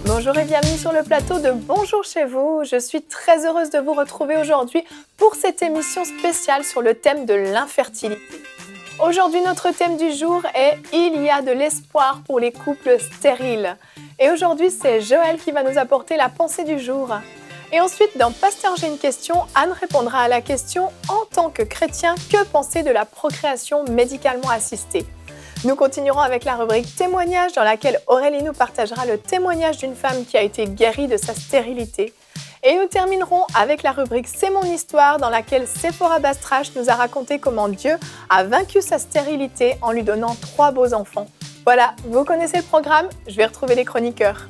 Bonjour et bienvenue sur le plateau de Bonjour chez vous. Je suis très heureuse de vous retrouver aujourd'hui pour cette émission spéciale sur le thème de l'infertilité. Aujourd'hui, notre thème du jour est « Il y a de l'espoir pour les couples stériles ». Et aujourd'hui, c'est Joël qui va nous apporter la pensée du jour. Et ensuite, dans Pasteur, j'ai une question, Anne répondra à la question « En tant que chrétien, que penser de la procréation médicalement assistée ?» Nous continuerons avec la rubrique témoignage dans laquelle Aurélie nous partagera le témoignage d'une femme qui a été guérie de sa stérilité. Et nous terminerons avec la rubrique C'est mon histoire dans laquelle Sephora Bastrache nous a raconté comment Dieu a vaincu sa stérilité en lui donnant 3 beaux enfants. Voilà, vous connaissez le programme, je vais retrouver les chroniqueurs.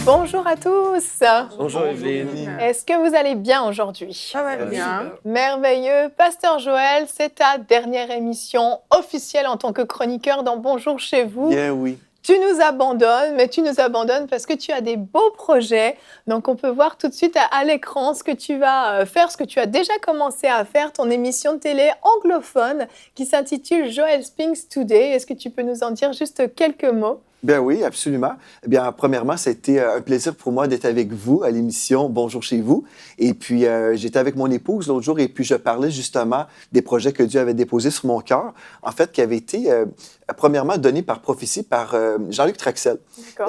Bonjour à tous. Bonjour Evelyne. Est-ce que vous allez bien aujourd'hui? Ça va bien. Merveilleux. Pasteur Joël, c'est ta dernière émission officielle en tant que chroniqueur dans Bonjour chez vous. Bien oui. Tu nous abandonnes, mais tu nous abandonnes parce que tu as des beaux projets. Donc, on peut voir tout de suite à l'écran ce que tu vas faire, ce que tu as déjà commencé à faire, ton émission de télé anglophone qui s'intitule Joel Speaks Today. Est-ce que tu peux nous en dire juste quelques mots? Bien oui, absolument. Eh bien, premièrement, c'était un plaisir pour moi d'être avec vous à l'émission Bonjour chez vous. Et puis, j'étais avec mon épouse l'autre jour et puis je parlais justement des projets que Dieu avait déposés sur mon cœur, en fait, qui avaient été premièrement donnés par prophétie par Jean-Luc Traxel.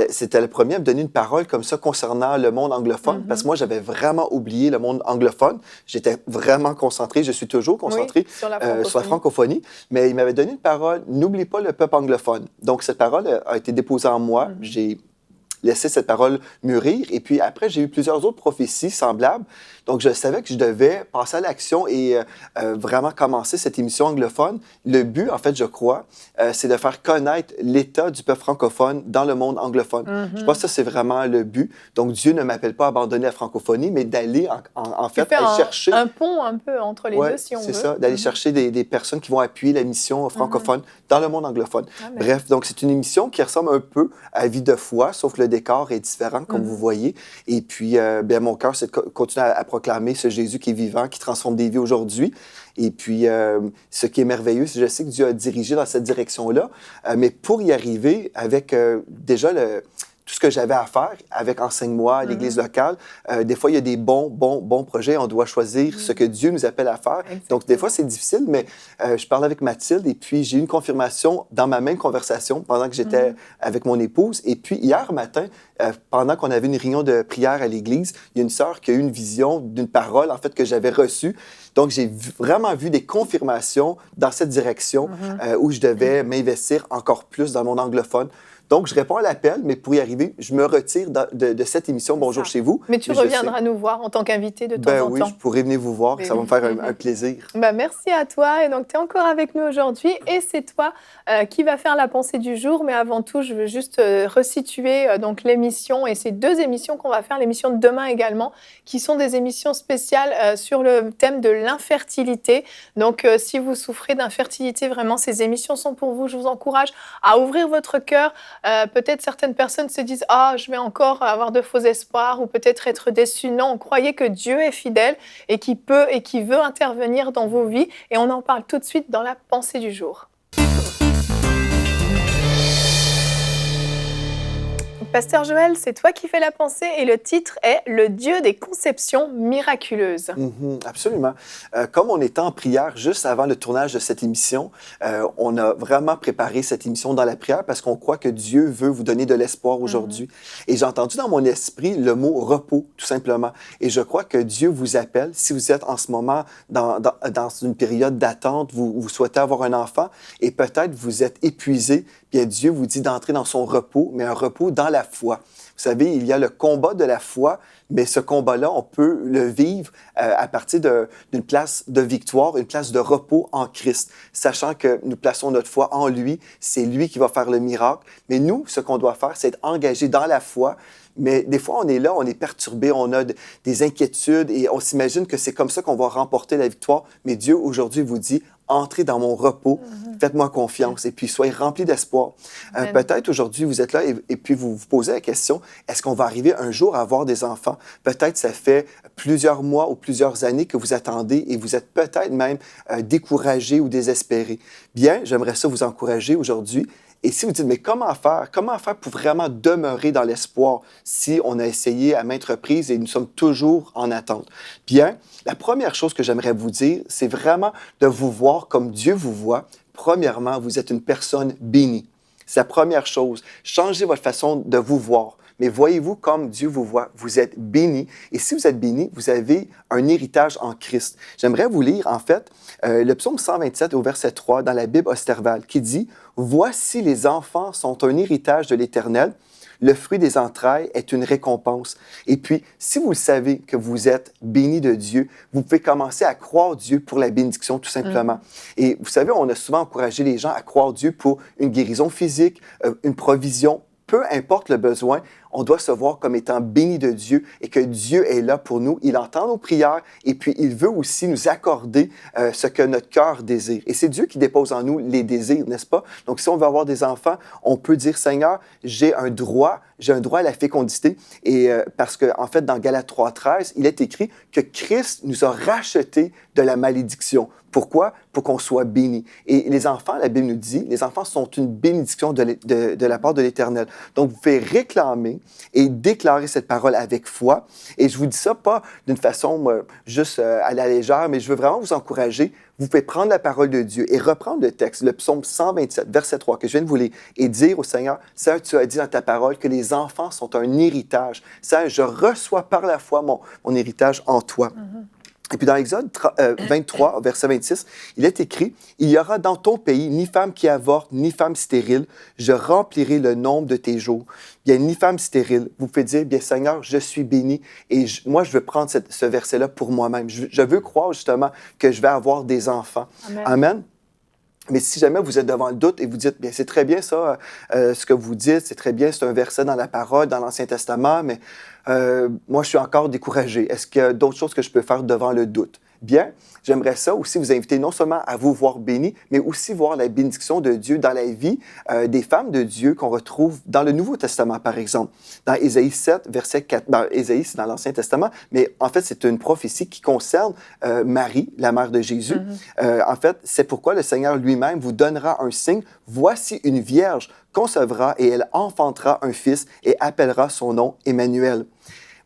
C'était le premier à me donner une parole comme ça concernant le monde anglophone, parce que moi, j'avais vraiment oublié le monde anglophone. J'étais vraiment concentré, je suis toujours concentré sur la francophonie, mais il m'avait donné une parole, n'oublie pas le peuple anglophone. Donc, cette parole a été déposée en moi. J'ai laissé cette parole mûrir. Et puis après, j'ai eu plusieurs autres prophéties semblables. Donc, je savais que je devais passer à l'action et vraiment commencer cette émission anglophone. Le but, en fait, je crois, c'est de faire connaître l'état du peuple francophone dans le monde anglophone. Je crois que ça, c'est vraiment le but. Donc, Dieu ne m'appelle pas à abandonner la francophonie, mais d'aller, en fait, aller chercher... un pont un peu entre les deux, si on veut. C'est ça, d'aller chercher des personnes qui vont appuyer la mission francophone dans le monde anglophone. Bref, donc, c'est une émission qui ressemble un peu à Vie de foi, sauf que le décor est différent, comme vous voyez. Et puis, bien, mon cœur, c'est de continuer à proclamer ce Jésus qui est vivant, qui transforme des vies aujourd'hui. Et puis, ce qui est merveilleux, c'est que je sais que Dieu a dirigé dans cette direction-là, mais pour y arriver, avec déjà tout ce que j'avais à faire avec Enseigne-moi à l'Église locale, des fois, il y a des bons projets. On doit choisir ce que Dieu nous appelle à faire. Exactement. Donc, des fois, c'est difficile, mais je parlais avec Mathilde et puis j'ai eu une confirmation dans ma même conversation pendant que j'étais avec mon épouse. Et puis, hier matin, pendant qu'on avait une réunion de prière à l'Église, il y a une sœur qui a eu une vision d'une parole, en fait, que j'avais reçue. Donc, j'ai vraiment vu des confirmations dans cette direction où je devais m'investir encore plus dans mon anglophone. Donc, je réponds à l'appel, mais pour y arriver, je me retire de cette émission Bonjour chez vous. Mais tu reviendras nous voir en tant qu'invité de temps en temps. Oui, je pourrais venir vous voir, ça va me faire un plaisir. Merci à toi. Et donc, tu es encore avec nous aujourd'hui et c'est toi qui va faire la pensée du jour. Mais avant tout, je veux juste resituer donc l'émission et ces 2 émissions qu'on va faire, l'émission de demain également, qui sont des émissions spéciales sur le thème de l'infertilité. Donc, si vous souffrez d'infertilité, vraiment, ces émissions sont pour vous. Je vous encourage à ouvrir votre cœur. Peut-être certaines personnes se disent « Ah, je vais encore avoir de faux espoirs » ou peut-être être déçus. Non, croyez que Dieu est fidèle et qu'il peut et qu'il veut intervenir dans vos vies. Et on en parle tout de suite dans la pensée du jour. Pasteur Joël, c'est toi qui fais la pensée et le titre est « Le Dieu des conceptions miraculeuses ». Absolument. Comme on était en prière juste avant le tournage de cette émission, on a vraiment préparé cette émission dans la prière parce qu'on croit que Dieu veut vous donner de l'espoir aujourd'hui. Et j'ai entendu dans mon esprit le mot « repos », tout simplement. Et je crois que Dieu vous appelle, si vous êtes en ce moment dans une période d'attente, vous souhaitez avoir un enfant et peut-être vous êtes épuisé, bien Dieu vous dit d'entrer dans son repos, mais un repos dans la la foi. Vous savez, il y a le combat de la foi, mais ce combat-là, on peut le vivre à partir d'une place de victoire, une place de repos en Christ, sachant que nous plaçons notre foi en lui, c'est lui qui va faire le miracle. Mais nous, ce qu'on doit faire, c'est être engagé dans la foi. Mais des fois, on est là, on est perturbé, on a des inquiétudes et on s'imagine que c'est comme ça qu'on va remporter la victoire. Mais Dieu, aujourd'hui, vous dit, entrez dans mon repos, faites-moi confiance et puis soyez remplis d'espoir. Peut-être aujourd'hui, vous êtes là et puis vous vous posez la question, est-ce qu'on va arriver un jour à avoir des enfants? Peut-être ça fait plusieurs mois ou plusieurs années que vous attendez et vous êtes peut-être même découragé ou désespéré. Bien, j'aimerais ça vous encourager aujourd'hui. Et si vous dites, mais comment faire pour vraiment demeurer dans l'espoir si on a essayé à maintes reprises et nous sommes toujours en attente? Bien, la première chose que j'aimerais vous dire, c'est vraiment de vous voir comme Dieu vous voit. Premièrement, vous êtes une personne bénie. C'est la première chose. Changez votre façon de vous voir. Mais voyez-vous comme Dieu vous voit. Vous êtes béni. Et si vous êtes béni, vous avez un héritage en Christ. J'aimerais vous lire, en fait, le psaume 127 au verset 3 dans la Bible Osterval qui dit « Voici les enfants sont un héritage de l'Éternel. Le fruit des entrailles est une récompense. » Et puis, si vous savez que vous êtes béni de Dieu, vous pouvez commencer à croire Dieu pour la bénédiction, tout simplement. Et vous savez, on a souvent encouragé les gens à croire Dieu pour une guérison physique, une provision. Peu importe le besoin, on doit se voir comme étant béni de Dieu et que Dieu est là pour nous. Il entend nos prières et puis il veut aussi nous accorder ce que notre cœur désire. Et c'est Dieu qui dépose en nous les désirs, n'est-ce pas? Donc, si on veut avoir des enfants, on peut dire, Seigneur, j'ai un droit à la fécondité. Et parce qu'en fait, dans Galates 3:13, il est écrit que Christ nous a rachetés de la malédiction. Pourquoi? Pour qu'on soit bénis. Et les enfants, la Bible nous dit, les enfants sont une bénédiction de la part de l'Éternel. Donc, vous pouvez réclamer et déclarer cette parole avec foi. Et je vous dis ça pas d'une façon juste à la légère, mais je veux vraiment vous encourager. Vous pouvez prendre la parole de Dieu et reprendre le texte, le psaume 127, verset 3, que je viens de vous lire, et dire au Seigneur, Seigneur, tu as dit dans ta parole que les enfants sont un héritage. Seigneur, je reçois par la foi mon héritage en toi. Et puis dans Exode 23, verset 26, il est écrit « Il y aura dans ton pays ni femme qui avorte, ni femme stérile. Je remplirai le nombre de tes jours. » Bien, ni femme stérile. Vous pouvez dire, bien Seigneur, je suis béni et moi, je veux prendre ce verset-là pour moi-même. Je veux croire justement que je vais avoir des enfants. Amen. Amen. Mais si jamais vous êtes devant le doute et vous dites, bien, c'est très bien ça, ce que vous dites, c'est très bien, c'est un verset dans la parole, dans l'Ancien Testament, mais moi, je suis encore découragé. Est-ce qu'il y a d'autres choses que je peux faire devant le doute? Bien, j'aimerais ça aussi vous inviter non seulement à vous voir bénis, mais aussi voir la bénédiction de Dieu dans la vie des femmes de Dieu qu'on retrouve dans le Nouveau Testament, par exemple. Dans Ésaïe 7, verset 4, Ésaïe, c'est dans l'Ancien Testament, mais en fait, c'est une prophétie qui concerne Marie, la mère de Jésus. En fait, c'est pourquoi le Seigneur lui-même vous donnera un signe. Voici une vierge concevra et elle enfantera un fils et appellera son nom Emmanuel.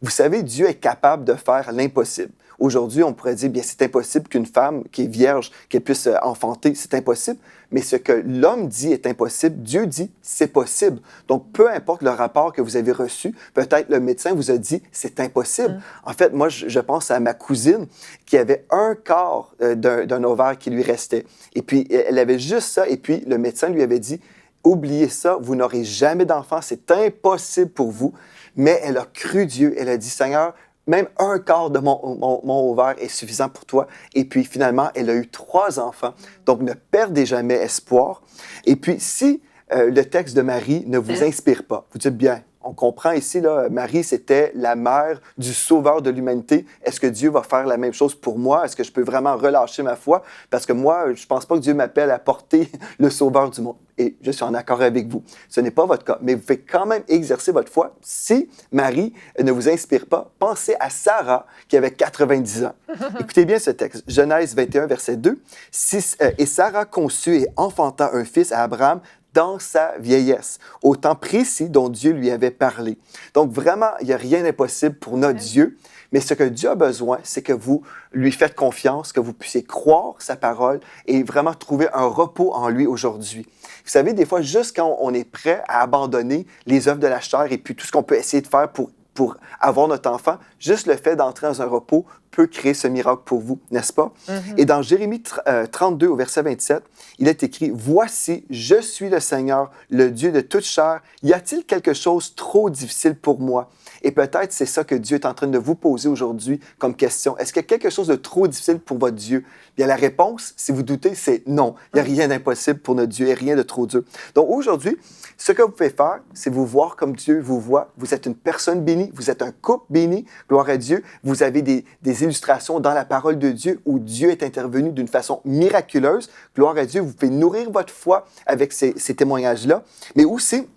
Vous savez, Dieu est capable de faire l'impossible. Aujourd'hui, on pourrait dire, bien, c'est impossible qu'une femme qui est vierge, qu'elle puisse enfanter, c'est impossible. Mais ce que l'homme dit est impossible, Dieu dit, c'est possible. Donc, peu importe le rapport que vous avez reçu, peut-être le médecin vous a dit, c'est impossible. En fait, moi, je pense à ma cousine qui avait un quart d'un ovaire qui lui restait. Et puis, elle avait juste ça. Et puis, le médecin lui avait dit, oubliez ça, vous n'aurez jamais d'enfant, c'est impossible pour vous. Mais elle a cru Dieu, elle a dit, Seigneur, même un quart de mon ovaire est suffisant pour toi. Et puis, finalement, elle a eu 3 enfants. Donc, ne perdez jamais espoir. Et puis, si le texte de Marie ne vous inspire pas, vous dites bien, on comprend ici, là, Marie, c'était la mère du sauveur de l'humanité. Est-ce que Dieu va faire la même chose pour moi? Est-ce que je peux vraiment relâcher ma foi? Parce que moi, je ne pense pas que Dieu m'appelle à porter le sauveur du monde. Et je suis en accord avec vous. Ce n'est pas votre cas, mais vous pouvez quand même exercer votre foi. Si Marie ne vous inspire pas, pensez à Sarah, qui avait 90 ans. Écoutez bien ce texte. Genèse 21, verset 2. « Et Sarah conçut et enfanta un fils à Abraham dans sa vieillesse, au temps précis dont Dieu lui avait parlé. » Donc vraiment, il n'y a rien d'impossible pour notre Dieu. Mais ce que Dieu a besoin, c'est que vous lui faites confiance, que vous puissiez croire sa parole et vraiment trouver un repos en lui aujourd'hui. Vous savez, des fois, juste quand on est prêt à abandonner les œuvres de la chair et puis tout ce qu'on peut essayer de faire pour avoir notre enfant, juste le fait d'entrer dans un repos peut créer ce miracle pour vous, n'est-ce pas? Et dans Jérémie 32, au verset 27, il est écrit « Voici, je suis le Seigneur, le Dieu de toute chair. Y a-t-il quelque chose trop difficile pour moi? » Et peut-être c'est ça que Dieu est en train de vous poser aujourd'hui comme question. Est-ce qu'il y a quelque chose de trop difficile pour votre Dieu? Bien, la réponse, si vous doutez, c'est non. Il n'y a rien d'impossible pour notre Dieu et rien de trop dur. Donc aujourd'hui, ce que vous pouvez faire, c'est vous voir comme Dieu vous voit. Vous êtes une personne bénie, vous êtes un couple béni, gloire à Dieu. Vous avez des illustrations dans la parole de Dieu où Dieu est intervenu d'une façon miraculeuse. Gloire à Dieu, vous pouvez nourrir votre foi avec ces témoignages-là. Mais aussi,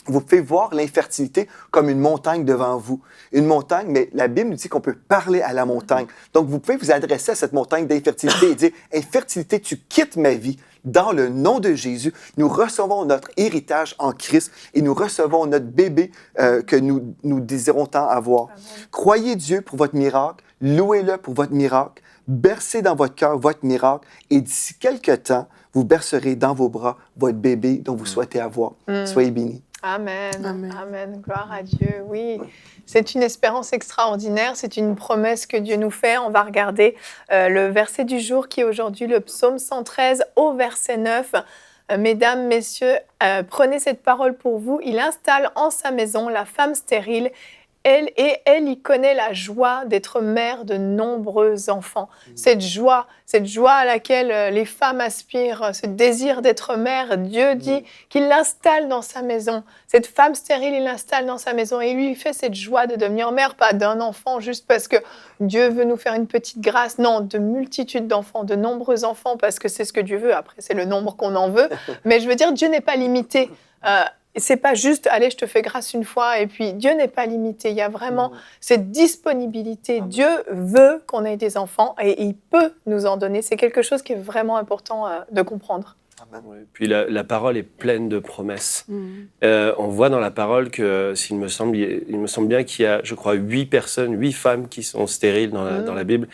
vous pouvez voir l'infertilité comme une montagne devant vous. Une montagne, mais la Bible nous dit qu'on peut parler à la montagne. Donc, vous pouvez vous adresser à cette montagne d'infertilité et dire « Infertilité, tu quittes ma vie. » Dans le nom de Jésus, nous recevons notre héritage en Christ et nous recevons notre bébé que nous désirons tant avoir. Amen. Croyez Dieu pour votre miracle, louez-le pour votre miracle, bercez dans votre cœur votre miracle et d'ici quelques temps, vous bercerez dans vos bras votre bébé dont vous souhaitez avoir. Soyez bénis. Amen. Amen. Amen. Gloire à Dieu. Oui, c'est une espérance extraordinaire. C'est une promesse que Dieu nous fait. On va regarder le verset du jour qui est aujourd'hui le psaume 113 au verset 9. Mesdames, messieurs, prenez cette parole pour vous. Il installe en sa maison la femme stérile. Elle y connaît la joie d'être mère de nombreux enfants. Cette joie à laquelle les femmes aspirent, ce désir d'être mère, Dieu dit qu'il l'installe dans sa maison. Cette femme stérile, il l'installe dans sa maison et lui fait cette joie de devenir mère, pas d'un enfant juste parce que Dieu veut nous faire une petite grâce, non, de multitudes d'enfants, de nombreux enfants, parce que c'est ce que Dieu veut. Après, c'est le nombre qu'on en veut. Mais je veux dire, Dieu n'est pas limité. C'est pas juste, allez, je te fais grâce une fois, et puis Dieu n'est pas limité. Il y a vraiment cette disponibilité. Amen. Dieu veut qu'on ait des enfants et il peut nous en donner. C'est quelque chose qui est vraiment important de comprendre. Ouais, puis la parole est pleine de promesses. On voit dans la parole que, il me semble bien qu'il y a, je crois, 8 femmes qui sont stériles dans la Bible.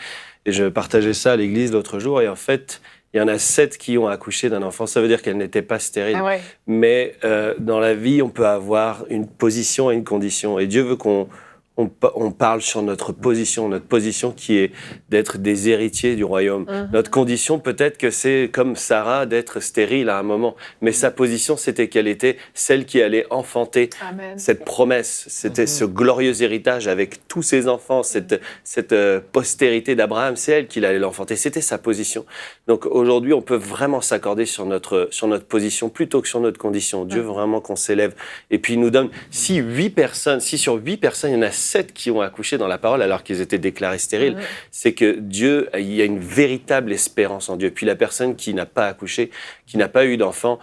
Et je partageais ça à l'église l'autre jour, et en fait, il y en a 7 qui ont accouché d'un enfant. Ça veut dire qu'elles n'étaient pas stériles. Ah ouais. Mais dans la vie, on peut avoir une position et une condition. Et Dieu veut qu'on parle sur notre position qui est d'être des héritiers du royaume. Notre condition, peut-être que c'est comme Sarah, d'être stérile à un moment. Mais sa position, c'était qu'elle était celle qui allait enfanter cette promesse. C'était ce glorieux héritage avec tous ses enfants, cette postérité d'Abraham. C'est elle qui allait l'enfanter. C'était sa position. Donc aujourd'hui, on peut vraiment s'accorder sur notre position plutôt que sur notre condition. Dieu veut vraiment qu'on s'élève. Et puis il nous donne, si sur 8 personnes, il y en a 7 qui ont accouché dans la parole alors qu'ils étaient déclarés stériles, c'est que Dieu, il y a une véritable espérance en Dieu. Puis la personne qui n'a pas accouché, qui n'a pas eu d'enfant,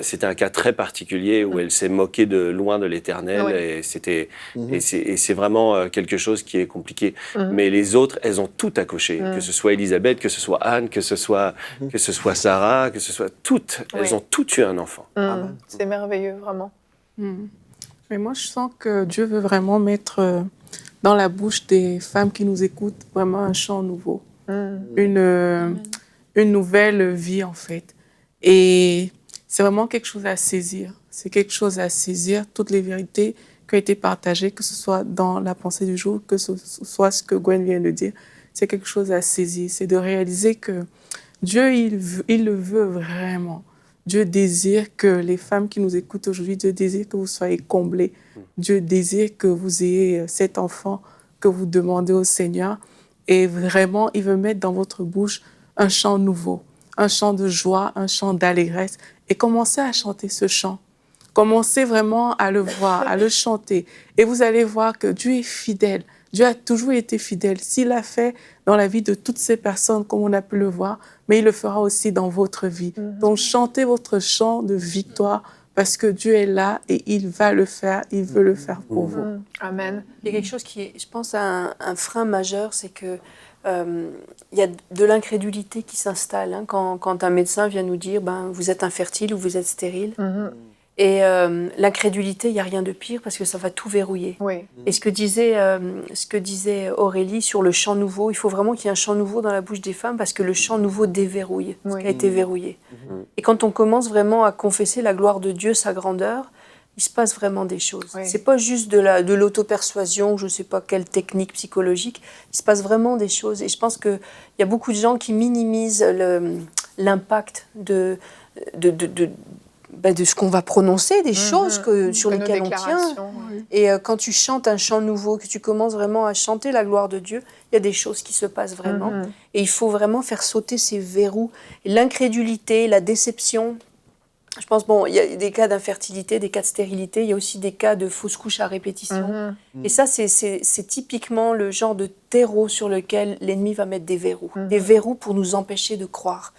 c'était un cas très particulier où elle s'est moquée de loin de l'Éternel et c'est vraiment quelque chose qui est compliqué. Mais les autres, elles ont toutes accouché, que ce soit Élisabeth, que ce soit Anne, que ce soit Sarah, que ce soit toutes, elles ont toutes eu un enfant. C'est merveilleux, vraiment. Mais moi, je sens que Dieu veut vraiment mettre dans la bouche des femmes qui nous écoutent vraiment un chant nouveau, une nouvelle vie, en fait. Et c'est vraiment quelque chose à saisir. C'est quelque chose à saisir, toutes les vérités qui ont été partagées, que ce soit dans la pensée du jour, que ce soit ce que Gwen vient de dire. C'est quelque chose à saisir. C'est de réaliser que Dieu, il le veut vraiment. Dieu désire que les femmes qui nous écoutent aujourd'hui, Dieu désire que vous soyez comblées. Dieu désire que vous ayez cet enfant que vous demandez au Seigneur. Et vraiment, il veut mettre dans votre bouche un chant nouveau, un chant de joie, un chant d'allégresse. Et commencez à chanter ce chant. Commencez vraiment à le voir, à le chanter. Et vous allez voir que Dieu est fidèle. Dieu a toujours été fidèle. S'il l'a fait dans la vie de toutes ces personnes, comme on a pu le voir, mais il le fera aussi dans votre vie. Donc, chantez votre chant de victoire parce que Dieu est là et il va le faire, il veut le faire pour vous. Amen. Il y a quelque chose qui est, je pense, un frein majeur, c'est que il y a de l'incrédulité qui s'installe quand un médecin vient nous dire vous êtes infertile ou vous êtes stérile. Et l'incrédulité, il n'y a rien de pire parce que ça va tout verrouiller. Et ce que disait Aurélie sur le chant nouveau, il faut vraiment qu'il y ait un chant nouveau dans la bouche des femmes parce que le chant nouveau déverrouille ce qui a été verrouillé. Et quand on commence vraiment à confesser la gloire de Dieu, sa grandeur, il se passe vraiment des choses. Oui. C'est pas juste de l'auto-persuasion, je sais pas quelle technique psychologique, il se passe vraiment des choses. Et je pense qu'il y a beaucoup de gens qui minimisent l'impact de ce qu'on va prononcer, des choses sur lesquelles on tient. Oui. Et quand tu chantes un chant nouveau, que tu commences vraiment à chanter la gloire de Dieu, il y a des choses qui se passent vraiment. Et il faut vraiment faire sauter ces verrous. Et l'incrédulité, la déception. Je pense, il y a des cas d'infertilité, des cas de stérilité, il y a aussi des cas de fausses couches à répétition. Et ça, c'est typiquement le genre de terreau sur lequel l'ennemi va mettre des verrous. Des verrous pour nous empêcher de croire.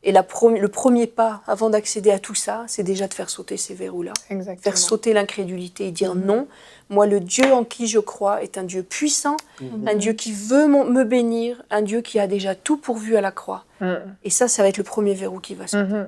Et le premier pas, avant d'accéder à tout ça, c'est déjà de faire sauter ces verrous-là. Exactement. Faire sauter l'incrédulité et dire non, moi, le Dieu en qui je crois est un Dieu puissant, un Dieu qui veut me bénir, un Dieu qui a déjà tout pourvu à la croix. Et ça va être le premier verrou qui va sauter.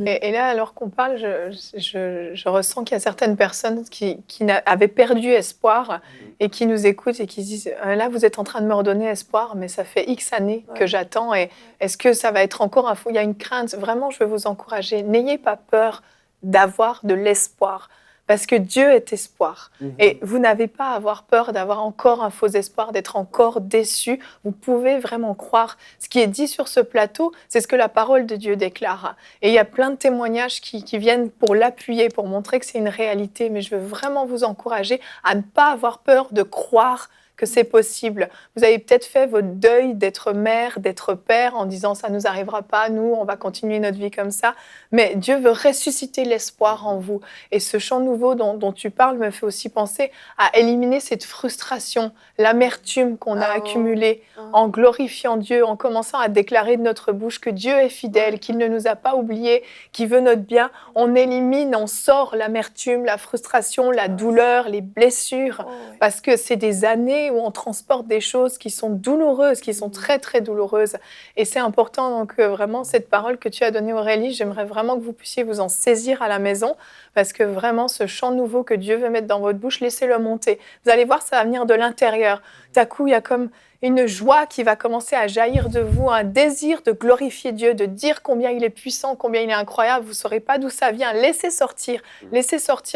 Et là, alors qu'on parle, je ressens qu'il y a certaines personnes qui avaient perdu espoir et qui nous écoutent et qui se disent « Là, vous êtes en train de me redonner espoir, mais ça fait X années que j'attends. Et est-ce que ça va être encore un fou ?» Il y a une crainte. Vraiment, je veux vous encourager. N'ayez pas peur d'avoir de l'espoir. Parce que Dieu est espoir. Et vous n'avez pas à avoir peur d'avoir encore un faux espoir, d'être encore déçu. Vous pouvez vraiment croire. Ce qui est dit sur ce plateau, c'est ce que la parole de Dieu déclare. Et il y a plein de témoignages qui viennent pour l'appuyer, pour montrer que c'est une réalité. Mais je veux vraiment vous encourager à ne pas avoir peur de croire que c'est possible. Vous avez peut-être fait votre deuil d'être mère, d'être père, en disant « ça ne nous arrivera pas, nous, on va continuer notre vie comme ça ». Mais Dieu veut ressusciter l'espoir en vous. Et ce chant nouveau dont tu parles me fait aussi penser à éliminer cette frustration, l'amertume qu'on a accumulée en glorifiant Dieu, en commençant à déclarer de notre bouche que Dieu est fidèle, qu'il ne nous a pas oubliés, qu'il veut notre bien. On élimine, on sort l'amertume, la frustration, la douleur, les blessures, parce que c'est des années où on transporte des choses qui sont douloureuses, qui sont très, très douloureuses. Et c'est important, donc vraiment, cette parole que tu as donnée, Aurélie, j'aimerais vraiment que vous puissiez vous en saisir à la maison, parce que vraiment, ce chant nouveau que Dieu veut mettre dans votre bouche, laissez-le monter. Vous allez voir, ça va venir de l'intérieur. D'un coup, il y a comme une joie qui va commencer à jaillir de vous, un désir de glorifier Dieu, de dire combien il est puissant, combien il est incroyable. Vous ne saurez pas d'où ça vient. Laissez sortir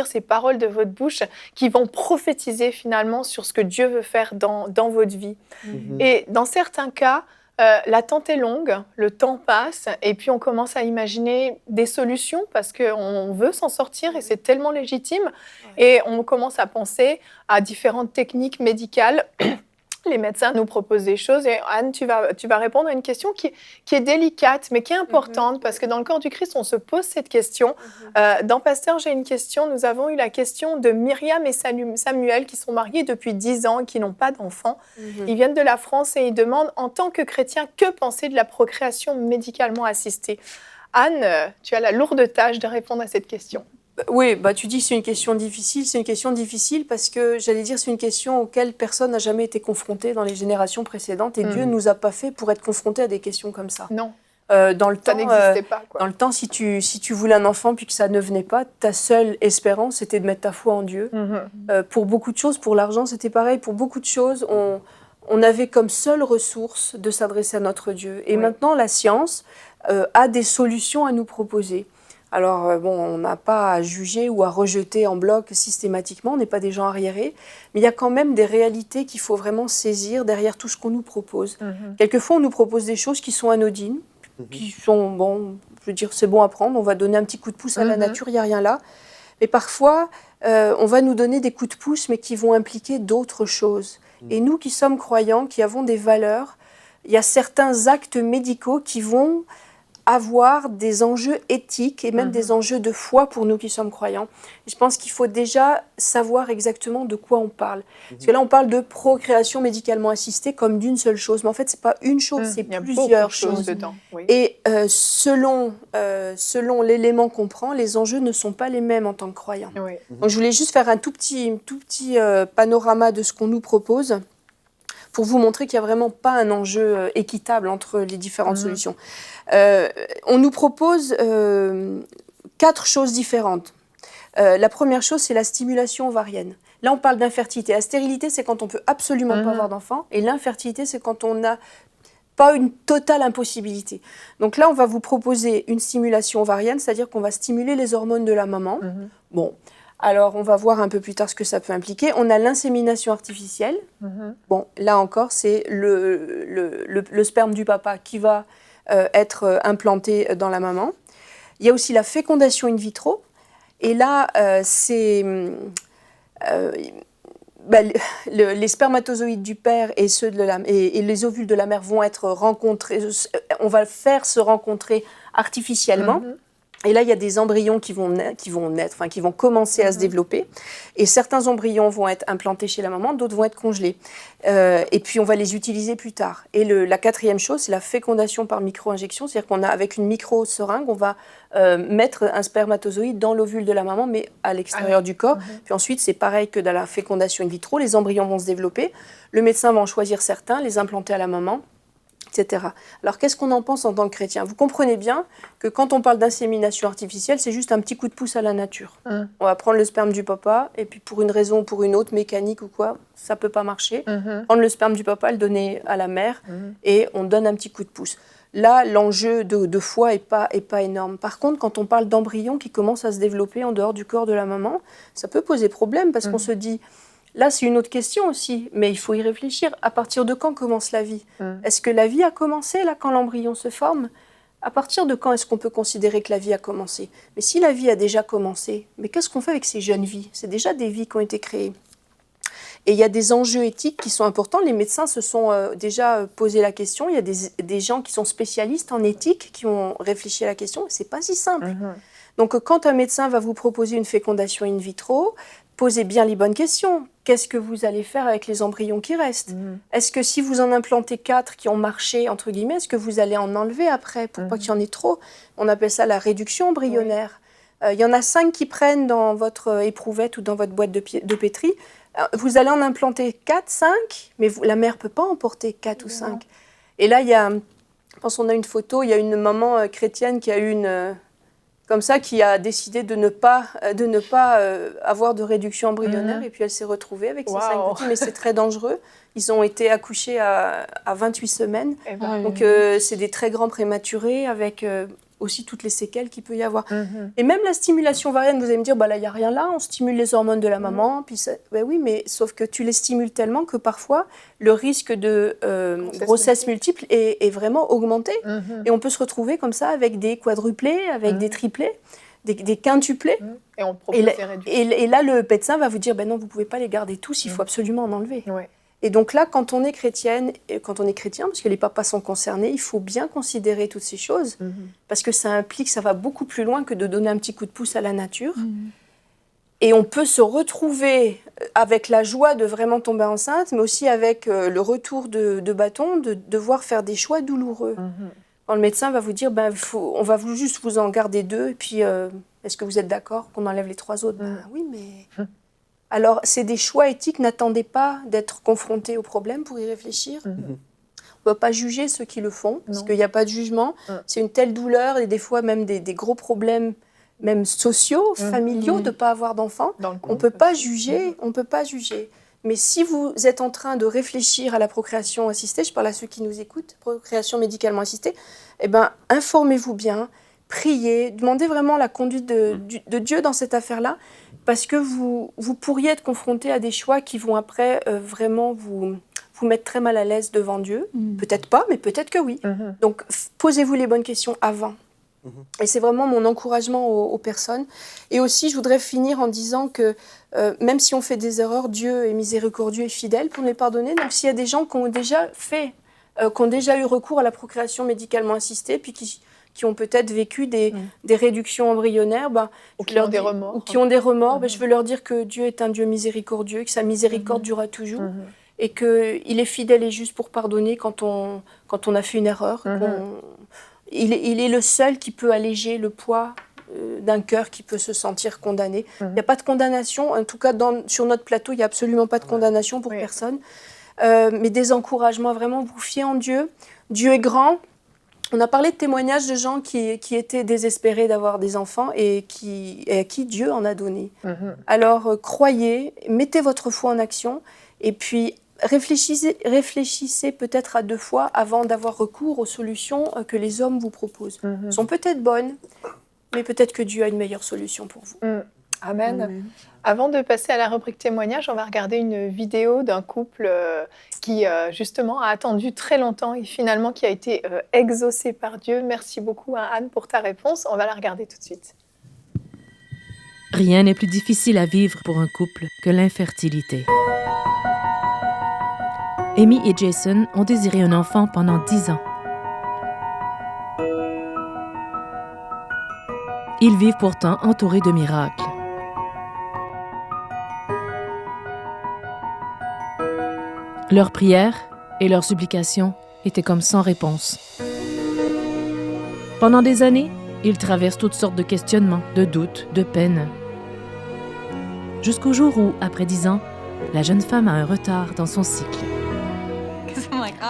ces paroles de votre bouche qui vont prophétiser finalement sur ce que Dieu veut faire dans votre vie. Et dans certains cas, l'attente est longue, le temps passe, et puis on commence à imaginer des solutions parce qu'on veut s'en sortir et c'est tellement légitime. Et on commence à penser à différentes techniques médicales. Les médecins nous proposent des choses. Et Anne, tu vas répondre à une question qui est délicate, mais qui est importante, parce que dans le corps du Christ, on se pose cette question. Dans Pasteur, j'ai une question. Nous avons eu la question de Myriam et Samuel, qui sont mariés depuis 10 ans et qui n'ont pas d'enfants. Ils viennent de la France et ils demandent, en tant que chrétien, que penser de la procréation médicalement assistée? Anne, tu as la lourde tâche de répondre à cette question. Oui, tu dis que c'est une question difficile. C'est une question difficile parce que, j'allais dire, c'est une question auquel personne n'a jamais été confronté dans les générations précédentes. Et Dieu ne nous a pas fait pour être confronté à des questions comme ça. Non, dans le ça temps, n'existait pas. Dans le temps, si tu voulais un enfant puis que ça ne venait pas, ta seule espérance, c'était de mettre ta foi en Dieu. Pour beaucoup de choses, pour l'argent, c'était pareil. Pour beaucoup de choses, on avait comme seule ressource de s'adresser à notre Dieu. Et maintenant, la science a des solutions à nous proposer. Alors, on n'a pas à juger ou à rejeter en bloc systématiquement, on n'est pas des gens arriérés, mais il y a quand même des réalités qu'il faut vraiment saisir derrière tout ce qu'on nous propose. Quelquefois, on nous propose des choses qui sont anodines, qui sont, je veux dire, c'est bon à prendre, on va donner un petit coup de pouce à la nature, il n'y a rien là. Mais parfois, on va nous donner des coups de pouce, mais qui vont impliquer d'autres choses. Et nous qui sommes croyants, qui avons des valeurs, il y a certains actes médicaux qui vont avoir des enjeux éthiques et même des enjeux de foi pour nous qui sommes croyants. Et je pense qu'il faut déjà savoir exactement de quoi on parle. Parce que là, on parle de procréation médicalement assistée comme d'une seule chose. Mais en fait, ce n'est pas une chose, c'est plusieurs choses. Dedans, oui. Et selon l'élément qu'on prend, les enjeux ne sont pas les mêmes en tant que croyants. Oui. Donc, je voulais juste faire un tout petit panorama de ce qu'on nous propose pour vous montrer qu'il n'y a vraiment pas un enjeu équitable entre les différentes solutions. On nous propose 4 choses différentes. La première chose, c'est la stimulation ovarienne. Là, on parle d'infertilité. La stérilité, c'est quand on ne peut absolument pas avoir d'enfant. Et l'infertilité, c'est quand on n'a pas une totale impossibilité. Donc là, on va vous proposer une stimulation ovarienne, c'est-à-dire qu'on va stimuler les hormones de la maman. Bon, Alors, on va voir un peu plus tard ce que ça peut impliquer. On a l'insémination artificielle. Bon, là encore, c'est le sperme du papa qui va être implanté dans la maman. Il y a aussi la fécondation in vitro. Et là, les spermatozoïdes du père et ceux et les ovules de la mère vont être rencontrés. On va faire se rencontrer artificiellement. Et là, il y a des embryons qui vont commencer à se développer. Et certains embryons vont être implantés chez la maman, d'autres vont être congelés. Et puis, on va les utiliser plus tard. Et la quatrième chose, c'est la fécondation par micro-injection. C'est-à-dire qu'avec une micro-seringue, on va mettre un spermatozoïde dans l'ovule de la maman, mais à l'extérieur du corps. Puis ensuite, c'est pareil que dans la fécondation in vitro. Les embryons vont se développer. Le médecin va en choisir certains, les implanter à la maman, etc. Alors, qu'est-ce qu'on en pense en tant que chrétien? Vous comprenez bien que quand on parle d'insémination artificielle, c'est juste un petit coup de pouce à la nature. On va prendre le sperme du papa, et puis pour une raison ou pour une autre, mécanique ou quoi, ça ne peut pas marcher. Prendre le sperme du papa, le donner à la mère, et on donne un petit coup de pouce. Là, l'enjeu de foi n'est pas énorme. Par contre, quand on parle d'embryons qui commencent à se développer en dehors du corps de la maman, ça peut poser problème, parce qu'on se dit... Là, c'est une autre question aussi, mais il faut y réfléchir. À partir de quand commence la vie? Est-ce que la vie a commencé, là, quand l'embryon se forme? À partir de quand est-ce qu'on peut considérer que la vie a commencé? Mais si la vie a déjà commencé, mais qu'est-ce qu'on fait avec ces jeunes vies? C'est déjà des vies qui ont été créées. Et il y a des enjeux éthiques qui sont importants. Les médecins se sont déjà posé la question. Il y a des gens qui sont spécialistes en éthique qui ont réfléchi à la question. Ce n'est pas si simple. Donc, quand un médecin va vous proposer une fécondation in vitro, posez bien les bonnes questions. Qu'est-ce que vous allez faire avec les embryons qui restent? Est-ce que si vous en implantez 4 qui ont marché, entre guillemets, est-ce que vous allez en enlever après pour pas qu'il y en ait trop? On appelle ça la réduction embryonnaire. Il y en a 5 qui prennent dans votre éprouvette ou dans votre boîte de pétri. Vous allez en implanter 4, 5, mais la mère ne peut pas en porter 4 ou 5. Et là, je pense qu'on a une photo, il y a une maman chrétienne qui a eu comme ça, qui a décidé de ne pas avoir de réduction embryonnaire, et puis elle s'est retrouvée avec ses 5 petits, mais c'est très dangereux. Ils ont été accouchés à 28 semaines, donc c'est des très grands prématurés, avec aussi toutes les séquelles qu'il peut y avoir. Et même la stimulation ovarienne, vous allez me dire, là, il n'y a rien là, on stimule les hormones de la maman, puis oui, mais sauf que tu les stimules tellement que parfois, le risque de grossesse multiple est vraiment augmenté. Et on peut se retrouver comme ça avec des quadruplés, avec des triplés, des quintuplés. Et là, le médecin va vous dire, non, vous ne pouvez pas les garder tous, il faut absolument en enlever. Et donc là, quand on est chrétienne, et quand on est chrétien, parce que les papas sont concernés, il faut bien considérer toutes ces choses, parce que ça va beaucoup plus loin que de donner un petit coup de pouce à la nature. Et on peut se retrouver avec la joie de vraiment tomber enceinte, mais aussi avec le retour de bâton, de devoir faire des choix douloureux. Quand le médecin va vous dire, on va juste vous en garder 2, et puis est-ce que vous êtes d'accord qu'on enlève les 3 autres? Oui, mais... Alors, c'est des choix éthiques. N'attendez pas d'être confronté au problème pour y réfléchir. On ne peut pas juger ceux qui le font, parce qu'il n'y a pas de jugement. C'est une telle douleur, et des fois même des gros problèmes, même sociaux, familiaux, de ne pas avoir d'enfants. On ne peut pas juger, Mais si vous êtes en train de réfléchir à la procréation assistée, je parle à ceux qui nous écoutent, procréation médicalement assistée, informez-vous bien, priez, demandez vraiment la conduite de Dieu dans cette affaire-là, parce que vous pourriez être confronté à des choix qui vont après vraiment vous mettre très mal à l'aise devant Dieu. Peut-être pas, mais peut-être que oui. Donc, posez-vous les bonnes questions avant. Et c'est vraiment mon encouragement aux personnes. Et aussi, je voudrais finir en disant que même si on fait des erreurs, Dieu est miséricordieux et fidèle pour nous les pardonner. Donc, s'il y a des gens qui ont déjà eu recours à la procréation médicalement assistée, puis qui ont peut-être vécu des réductions embryonnaires, ou qui ont des remords, je veux leur dire que Dieu est un Dieu miséricordieux, que sa miséricorde durera toujours, et qu'il est fidèle et juste pour pardonner quand on a fait une erreur. Il est le seul qui peut alléger le poids d'un cœur qui peut se sentir condamné. Il n'y a pas de condamnation, en tout cas sur notre plateau, il n'y a absolument pas de condamnation pour personne, mais des encouragements, vraiment vous fiez en Dieu. Dieu est grand. On a parlé de témoignages de gens qui étaient désespérés d'avoir des enfants et à qui Dieu en a donné. Alors, croyez, mettez votre foi en action et puis réfléchissez peut-être à 2 fois avant d'avoir recours aux solutions que les hommes vous proposent. Elles sont peut-être bonnes, mais peut-être que Dieu a une meilleure solution pour vous. Amen. Amen. Avant de passer à la rubrique témoignage, on va regarder une vidéo d'un couple qui justement a attendu très longtemps et finalement qui a été exaucé par Dieu. Merci beaucoup Anne pour ta réponse. On va la regarder tout de suite. Rien n'est plus difficile à vivre pour un couple que l'infertilité. Amy et Jason ont désiré un enfant pendant 10 ans. Ils vivent pourtant entourés de miracles. Leurs prières et leurs supplications étaient comme sans réponse. Pendant des années, ils traversent toutes sortes de questionnements, de doutes, de peines. Jusqu'au jour où, après 10 ans, la jeune femme a un retard dans son cycle.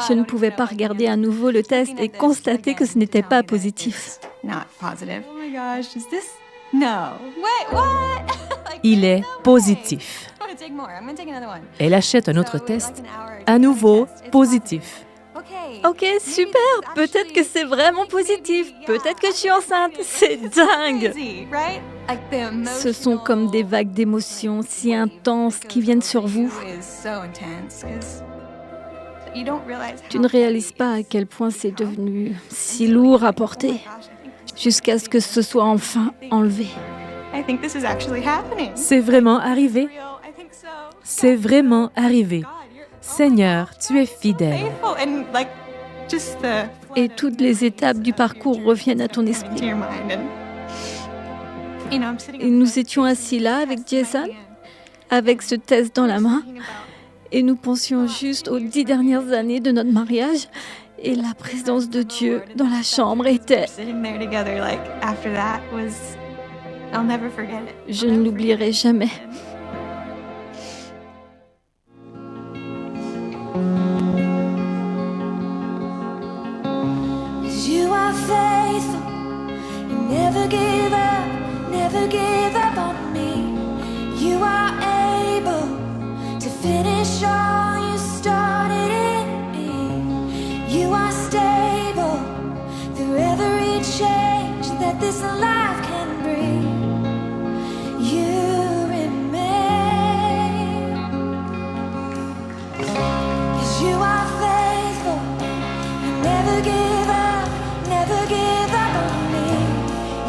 Je ne pouvais pas regarder à nouveau le test et constater que ce n'était pas positif. Il est positif. Elle achète un autre test, à nouveau positif. Ok, super, peut-être que c'est vraiment positif, peut-être que je suis enceinte, c'est dingue. Ce sont comme des vagues d'émotions si intenses qui viennent sur vous. Tu ne réalises pas à quel point c'est devenu si lourd à porter, jusqu'à ce que ce soit enfin enlevé. C'est vraiment arrivé. C'est vraiment arrivé. Seigneur, tu es fidèle. Et toutes les étapes du parcours reviennent à ton esprit. Et nous étions assis là avec Jason, avec ce test dans la main, et nous pensions juste aux 10 dernières années de notre mariage, et la présence de Dieu dans la chambre était... Je ne l'oublierai jamais. You are faithful, you never give up on me. You are able to finish all you started in me. You are stable through every change that this life can bring. You remain, 'cause you are faithful, you never give up on me.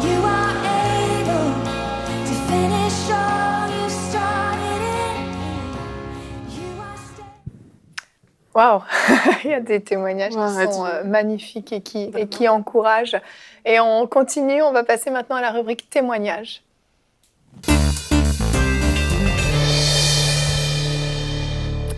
You are able to finish all you started in me. You are stable. Waouh, il y a des témoignages Ouais, qui sont magnifiques et qui encouragent. Et on continue, on va passer maintenant à la rubrique témoignages.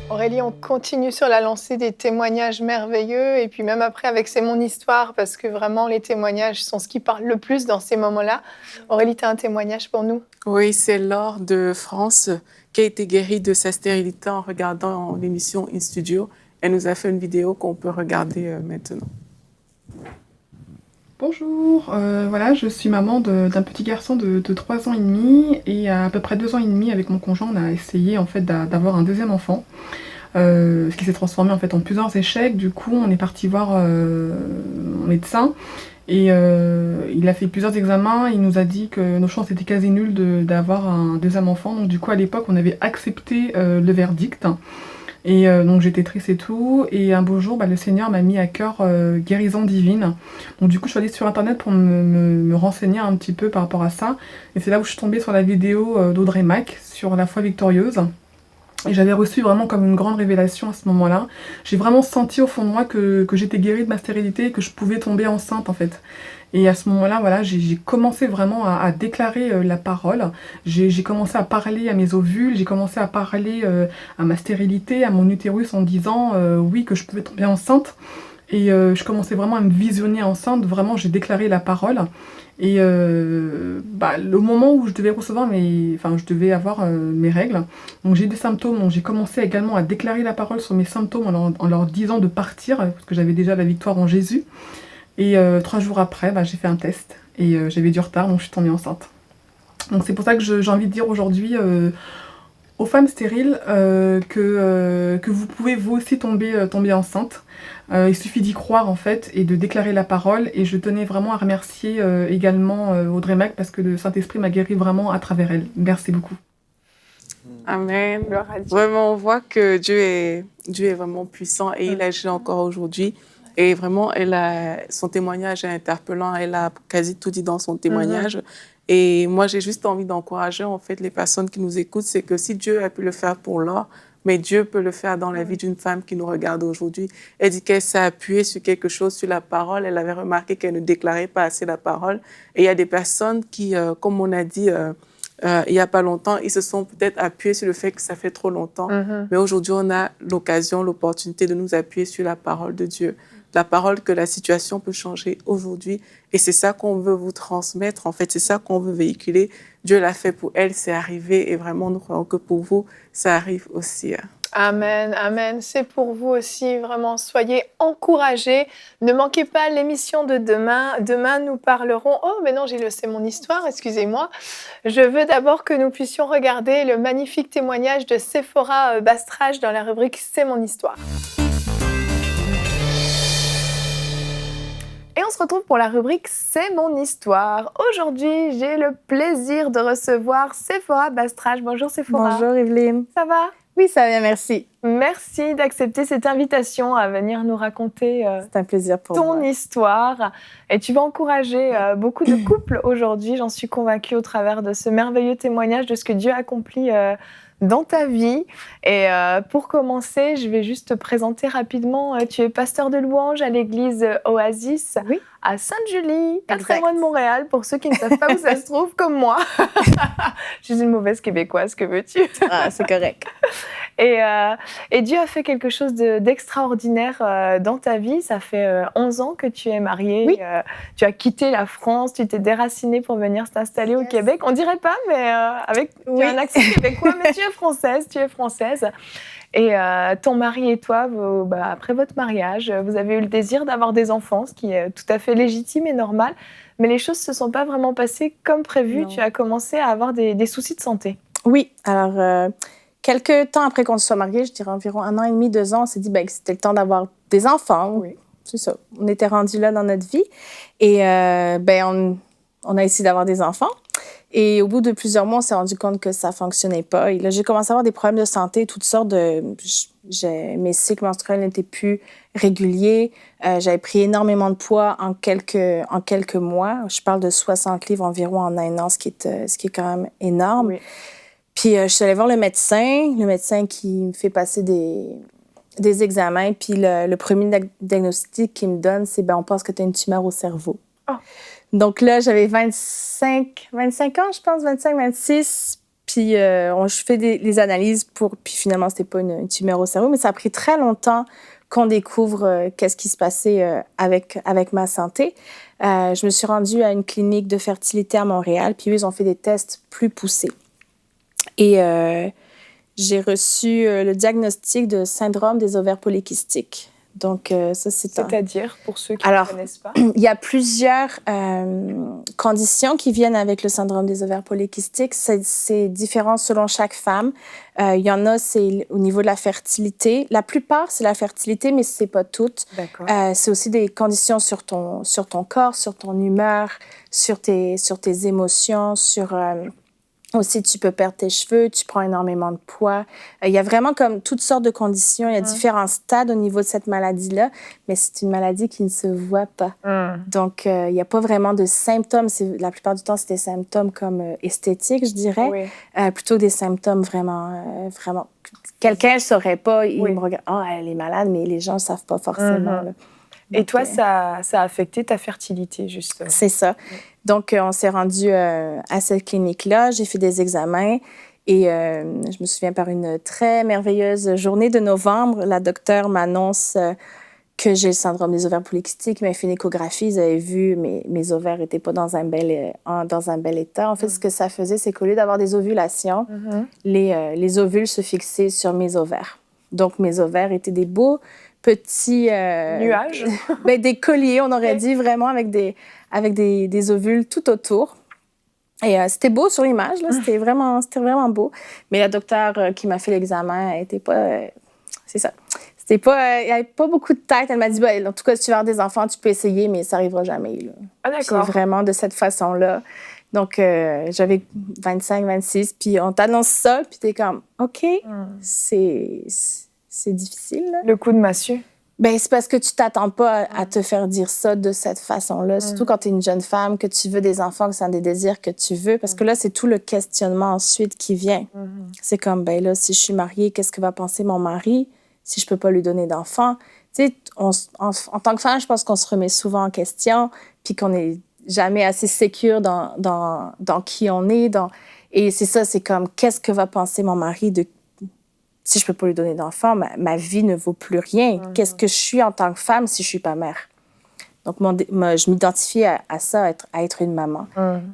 Aurélie, on continue sur la lancée des témoignages merveilleux et puis même après avec C'est mon histoire parce que vraiment les témoignages sont ce qui parle le plus dans ces moments-là. Aurélie, tu as un témoignage pour nous? Oui, c'est Laure de France qui a été guérie de sa stérilité en regardant l'émission In Studio. Elle nous a fait une vidéo qu'on peut regarder maintenant. Bonjour, voilà, je suis maman d'un petit garçon de 3 ans et demi et à peu près 2 ans et demi avec mon conjoint, on a essayé en fait d'avoir un deuxième enfant, ce qui s'est transformé en fait en plusieurs échecs. Du coup, on est parti voir un médecin et il a fait plusieurs examens. Il nous a dit que nos chances étaient quasi nulles d'avoir un deuxième enfant. Donc du coup, à l'époque, on avait accepté le verdict. Et donc j'étais triste et tout, et un beau jour, le Seigneur m'a mis à cœur guérison divine. Donc du coup, je suis allée sur internet pour me renseigner un petit peu par rapport à ça, et c'est là où je suis tombée sur la vidéo d'Audrey Mack sur la foi victorieuse. Et j'avais reçu vraiment comme une grande révélation à ce moment-là. J'ai vraiment senti au fond de moi que j'étais guérie de ma stérilité et que je pouvais tomber enceinte en fait. Et à ce moment-là, voilà, j'ai commencé vraiment à déclarer la parole. J'ai commencé à parler à mes ovules, j'ai commencé à parler à ma stérilité, à mon utérus en disant oui, que je pouvais tomber enceinte. Et je commençais vraiment à me visionner enceinte, vraiment j'ai déclaré la parole. Et le moment où je devais recevoir je devais avoir mes règles, donc j'ai des symptômes, donc j'ai commencé également à déclarer la parole sur mes symptômes en leur disant de partir, parce que j'avais déjà la victoire en Jésus. Et 3 jours après, j'ai fait un test et j'avais du retard, donc je suis tombée enceinte. Donc c'est pour ça que j'ai envie de dire aujourd'hui aux femmes stériles que vous pouvez vous aussi tomber enceinte. Il suffit d'y croire en fait et de déclarer la parole. Et je tenais vraiment à remercier également Audrey Mac parce que le Saint-Esprit m'a guéri vraiment à travers elle. Merci beaucoup. Amen. Vraiment, on voit que Dieu est vraiment puissant et il agit encore aujourd'hui. Et vraiment, son témoignage est interpellant. Elle a quasi tout dit dans son témoignage. Et moi, j'ai juste envie d'encourager en fait les personnes qui nous écoutent. C'est que si Dieu a pu le faire pour Laure, mais Dieu peut le faire dans la vie d'une femme qui nous regarde aujourd'hui. Elle dit qu'elle s'est appuyée sur quelque chose, sur la parole. Elle avait remarqué qu'elle ne déclarait pas assez la parole. Et il y a des personnes qui, comme on a dit il n'y a pas longtemps, ils se sont peut-être appuyés sur le fait que ça fait trop longtemps. Mais aujourd'hui, on a l'occasion, l'opportunité de nous appuyer sur la parole de Dieu. La parole que la situation peut changer aujourd'hui. Et c'est ça qu'on veut vous transmettre. En fait, c'est ça qu'on veut véhiculer. Dieu l'a fait pour elle, c'est arrivé. Et vraiment, nous croyons que pour vous, ça arrive aussi. Amen, amen. C'est pour vous aussi, vraiment. Soyez encouragés. Ne manquez pas l'émission de demain. Demain, nous parlerons... Oh, mais non, j'ai laissé mon histoire, excusez-moi. Je veux d'abord que nous puissions regarder le magnifique témoignage de Sephora Bastrach dans la rubrique « C'est mon histoire ». Et on se retrouve pour la rubrique « C'est mon histoire ». Aujourd'hui, j'ai le plaisir de recevoir Sephora Bastrach. Bonjour Sephora. Bonjour Evelyne. Ça va? Oui, ça va bien, merci. Merci d'accepter cette invitation à venir nous raconter c'est un plaisir pour ton moi. histoire. Et tu vas encourager beaucoup de couples aujourd'hui, j'en suis convaincue, au travers de ce merveilleux témoignage de ce que Dieu a accompli dans ta vie. Et pour commencer, je vais juste te présenter rapidement. Tu es pasteur de louange à l'église Oasis à Sainte-Julie, pas très loin de Montréal, pour ceux qui ne savent pas où ça se trouve, comme moi. Je suis une mauvaise Québécoise, que veux-tu? Ah, c'est correct. Et Dieu a fait quelque chose d'extraordinaire dans ta vie. Ça fait 11 ans que tu es mariée. Oui. Tu as quitté la France, tu t'es déracinée pour venir t'installer au Québec. On dirait pas, mais tu as un accent québécois, mais tu es française. Et ton mari et toi, après votre mariage, vous avez eu le désir d'avoir des enfants, ce qui est tout à fait légitime et normal. Mais les choses ne se sont pas vraiment passées comme prévu. Non. Tu as commencé à avoir des soucis de santé. Oui, alors quelques temps après qu'on se soit mariés, je dirais environ 1 an et demi, 2 ans, on s'est dit que c'était le temps d'avoir des enfants. Oui. C'est ça. On était rendus là dans notre vie. Et on a essayé d'avoir des enfants. Et au bout de plusieurs mois, on s'est rendu compte que ça ne fonctionnait pas. Et là, j'ai commencé à avoir des problèmes de santé, toutes sortes de... Mes cycles menstruels n'étaient plus réguliers. J'avais pris énormément de poids en quelques mois. Je parle de 60 livres environ en 1 an, ce qui est quand même énorme. Oui. Puis je suis allée voir le médecin qui me fait passer des examens. Puis le premier diagnostic qu'il me donne, c'est on pense que tu as une tumeur au cerveau. Oh. Donc là, j'avais 25 ans, je pense, 25, 26. Puis je fais les analyses puis finalement, c'était pas une tumeur au cerveau, mais ça a pris très longtemps qu'on découvre qu'est-ce qui se passait avec ma santé. Je me suis rendue à une clinique de fertilité à Montréal, puis eux, ils ont fait des tests plus poussés. Et j'ai reçu le diagnostic de syndrome des ovaires polykystiques. Donc, ça, C'est-à-dire, pour ceux qui ne connaissent pas? Il y a plusieurs conditions qui viennent avec le syndrome des ovaires polykystiques. C'est différent selon chaque femme. Il y en a, c'est au niveau de la fertilité. La plupart, c'est la fertilité, mais ce n'est pas toutes. D'accord. C'est aussi des conditions sur ton corps, sur ton humeur, sur tes émotions, aussi, tu peux perdre tes cheveux, tu prends énormément de poids. Il y a vraiment comme toutes sortes de conditions. Il y a différents stades au niveau de cette maladie-là, mais c'est une maladie qui ne se voit pas. Donc, il n'y a pas vraiment de symptômes. La plupart du temps, c'est des symptômes comme esthétiques, je dirais, plutôt des symptômes vraiment... Quelqu'un ne le saurait pas. Il me regarde, elle est malade, mais les gens ne savent pas forcément. Là. Et toi, ça a affecté ta fertilité, justement. C'est ça. Donc, on s'est rendu à cette clinique-là. J'ai fait des examens et je me souviens, par une très merveilleuse journée de novembre, la docteure m'annonce que j'ai le syndrome des ovaires polykystiques. Ils m'avaient fait une échographie. Ils avaient vu mes ovaires n'étaient pas dans un bel état. En fait, ce que ça faisait, c'est qu'au lieu d'avoir des ovulations, les ovules se fixaient sur mes ovaires. Donc, mes ovaires étaient des beaux petits... nuages? Des colliers, on aurait dit, vraiment, avec des ovules tout autour. Et c'était beau sur l'image, là. C'était vraiment beau. Mais la docteure qui m'a fait l'examen, elle était pas... c'est ça. C'était pas... il n'y avait pas beaucoup de tête. Elle m'a dit, en tout cas, si tu veux avoir des enfants, tu peux essayer, mais ça n'arrivera jamais, là. Ah, d'accord. Puis vraiment de cette façon-là. Donc, j'avais 25, 26, puis on t'annonce ça, puis t'es comme, OK, c'est difficile, là. Le coup de massue. Ben, c'est parce que tu t'attends pas à te faire dire ça de cette façon-là. Surtout quand tu es une jeune femme, que tu veux des enfants, que c'est un des désirs que tu veux. Parce que là, c'est tout le questionnement ensuite qui vient. C'est comme, ben là, si je suis mariée, qu'est-ce que va penser mon mari si je peux pas lui donner d'enfants? Tu sais, en tant que femme, je pense qu'on se remet souvent en question, puis qu'on n'est jamais assez sécure dans qui on est. Et c'est ça, c'est comme, qu'est-ce que va penser mon mari de si je peux pas lui donner d'enfant, ma vie ne vaut plus rien. Qu'est-ce que je suis en tant que femme si je suis pas mère? Donc, je m'identifie à ça, à être une maman.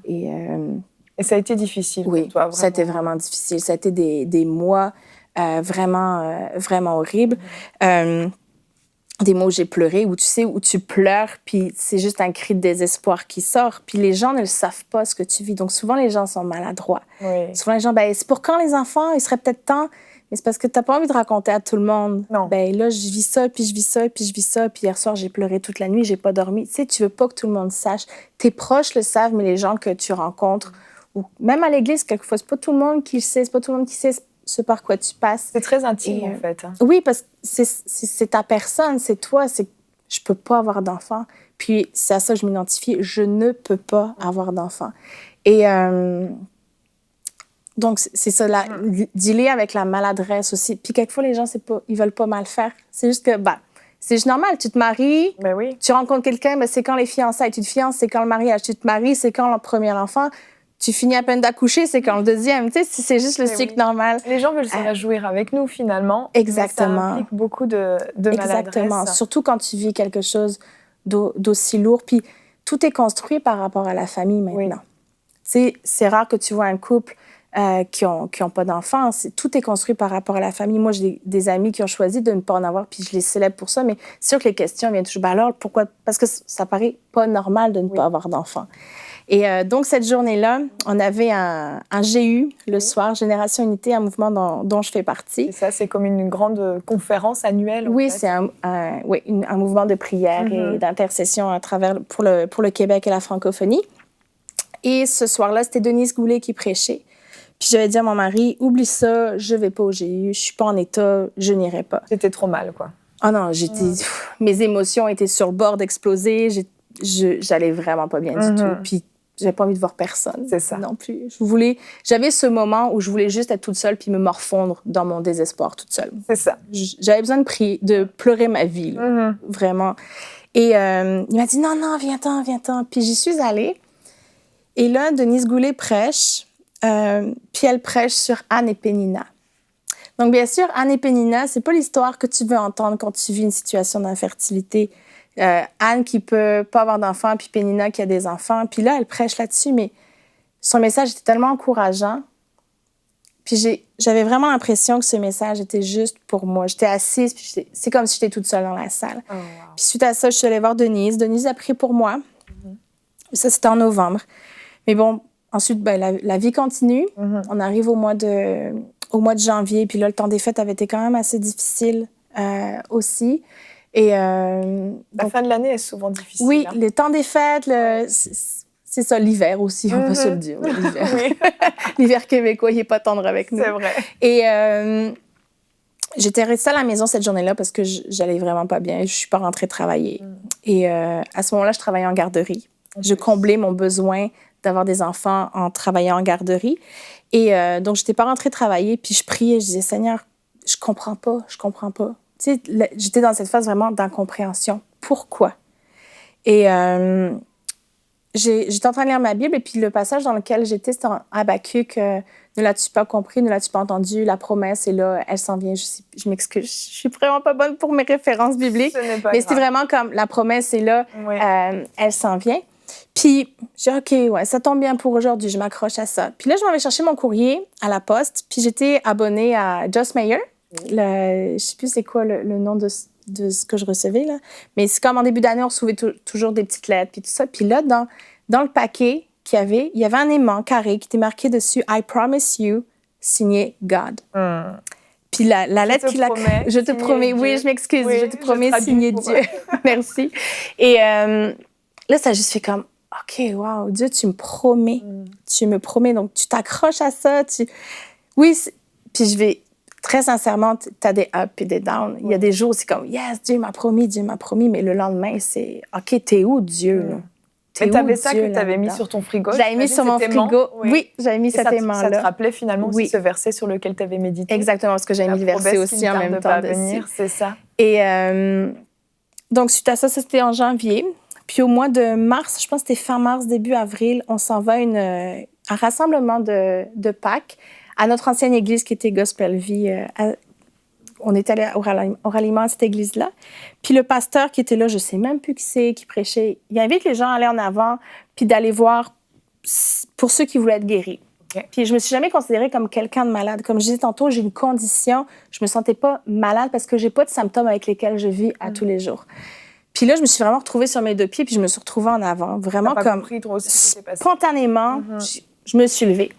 Et ça a été difficile pour toi, vraiment? Ça a été vraiment difficile. Ça a été des mois vraiment horribles. Des mots où j'ai pleuré, où tu sais, où tu pleures, puis c'est juste un cri de désespoir qui sort. Puis les gens ne le savent pas, ce que tu vis. Donc, souvent, les gens sont maladroits. Souvent, les gens, c'est pour quand les enfants? Il serait peut-être temps... Mais c'est parce que t'as pas envie de raconter à tout le monde. Non. Ben là, je vis ça, puis je vis ça, puis je vis ça, puis hier soir, j'ai pleuré toute la nuit, j'ai pas dormi. Tu sais, tu veux pas que tout le monde sache. Tes proches le savent, mais les gens que tu rencontres, ou même à l'église, quelquefois, c'est pas tout le monde qui le sait, c'est pas tout le monde qui sait ce par quoi tu passes. C'est très intime, en fait. Oui, parce que c'est ta personne, c'est toi, je peux pas avoir d'enfant. Puis c'est à ça que je m'identifie, je ne peux pas avoir d'enfant. Et... donc, c'est ça, dealer avec la maladresse aussi. Puis quelquefois, les gens, ils veulent pas mal faire. C'est juste que, c'est juste normal. Tu te maries, tu rencontres quelqu'un, c'est quand les fiançailles. Tu te fiances, c'est quand le mariage. Tu te maries, c'est quand le premier enfant. Tu finis à peine d'accoucher, c'est quand le deuxième. Tu sais, c'est juste le cycle normal. Les gens veulent se réjouir avec nous, finalement. Exactement. Ça implique beaucoup de maladresse. Exactement. Surtout quand tu vis quelque chose d'aussi lourd. Puis tout est construit par rapport à la famille maintenant. C'est rare que tu vois un couple qui ont pas d'enfants. Tout est construit par rapport à la famille. Moi, j'ai des amis qui ont choisi de ne pas en avoir, puis je les célèbre pour ça, mais c'est sûr que les questions viennent toujours. Alors, pourquoi? Parce que ça paraît pas normal de ne pas avoir d'enfants. Et donc, cette journée-là, on avait un GU le soir, Génération Unité, un mouvement dont je fais partie. C'est ça, c'est comme une grande conférence annuelle. Oui, c'est un mouvement de prière et d'intercession à travers, pour le Québec et la francophonie. Et ce soir-là, c'était Denise Goulet qui prêchait. Puis j'avais dit à mon mari, oublie ça, je vais pas au GU, je suis pas en état, je n'irai pas. C'était trop mal, quoi. Ah non, mes émotions étaient sur le bord d'exploser, j'allais vraiment pas bien du tout. Puis j'avais pas envie de voir personne. C'est ça. Non plus. J'avais ce moment où je voulais juste être toute seule puis me morfondre dans mon désespoir toute seule. C'est ça. J'avais besoin de pleurer ma vie, là, vraiment. Et il m'a dit, non, viens-t'en. Puis j'y suis allée. Et là, Denise Goulet prêche. Puis elle prêche sur Anne et Pénina. Donc, bien sûr, Anne et Pénina, c'est pas l'histoire que tu veux entendre quand tu vis une situation d'infertilité. Anne qui peut pas avoir d'enfants, puis Pénina qui a des enfants. Puis là, elle prêche là-dessus, mais son message était tellement encourageant. Puis j'avais vraiment l'impression que ce message était juste pour moi. J'étais assise, puis c'est comme si j'étais toute seule dans la salle. Oh, wow. Puis suite à ça, je suis allée voir Denise. Denise a prié pour moi. Ça, c'était en novembre. Mais bon, ensuite, la vie continue. On arrive au mois de janvier. Puis là, le temps des fêtes avait été quand même assez difficile aussi. Et, la fin de l'année est souvent difficile. Oui, le temps des fêtes, c'est ça, l'hiver aussi, on va se le dire. L'hiver. L'hiver québécois, il n'est pas tendre avec nous. C'est vrai. Et j'étais restée à la maison cette journée-là parce que j'allais vraiment pas bien. Je ne suis pas rentrée travailler. Et à ce moment-là, je travaillais en garderie. Je comblais mon besoin d'avoir des enfants en travaillant en garderie. Et donc, je n'étais pas rentrée travailler, puis je priais, je disais, Seigneur, je comprends pas. Tu sais, j'étais dans cette phase vraiment d'incompréhension. Pourquoi? Et j'étais en train de lire ma Bible, et puis le passage dans lequel j'étais, c'était en Habakkuk, ne l'as-tu pas compris, ne l'as-tu pas entendu, la promesse est là, elle s'en vient. Je m'excuse, je suis vraiment pas bonne pour mes références bibliques, mais c'était vraiment comme, la promesse est là, elle s'en vient. Puis, j'ai dit, OK, ouais, ça tombe bien pour aujourd'hui, je m'accroche à ça. Puis là, je m'en vais chercher mon courrier à la poste, puis j'étais abonnée à Joss Meyer. Je sais plus c'est quoi le nom de ce que je recevais, là. Mais c'est comme en début d'année, on recevait toujours des petites lettres, puis tout ça. Puis là, dans le paquet il y avait un aimant carré qui était marqué dessus « I promise you », signé « God ». Puis la lettre qu'il a... Je te promets, oui, je m'excuse, je te promets, signé Dieu. Merci. Et là, ça a juste fait comme, OK, wow, Dieu, tu me promets. Tu me promets, donc tu t'accroches à ça. Oui, puis je vais... Très sincèrement, tu as des up et des down. Il y a des jours où c'est comme, yes, Dieu m'a promis, mais le lendemain, c'est, OK, t'es où, Dieu, là? Mais t'avais ça que t'avais mis sur ton frigo? J'avais mis sur mon frigo. Oui, j'avais mis cet aimant-là. Ça te rappelait finalement aussi ce verset sur lequel t'avais médité? Exactement, parce que j'avais mis le verset aussi en même temps dessus. C'est ça. Et donc, suite à ça, c'était en janvier. Puis au mois de mars, je pense que c'était fin mars, début avril, on s'en va à un rassemblement de Pâques à notre ancienne église qui était Gospel Vie. On était allé au ralliement à cette église-là. Puis le pasteur qui était là, je ne sais même plus qui c'est, qui prêchait, il invite les gens à aller en avant puis d'aller voir pour ceux qui voulaient être guéris. Okay. Puis je ne me suis jamais considérée comme quelqu'un de malade. Comme je disais tantôt, j'ai une condition. Je ne me sentais pas malade parce que je n'ai pas de symptômes avec lesquels je vis à tous les jours. Puis là, je me suis vraiment retrouvée sur mes deux pieds puis je me suis retrouvée en avant. Vraiment comme compris, toi aussi, spontanément, je me suis levée.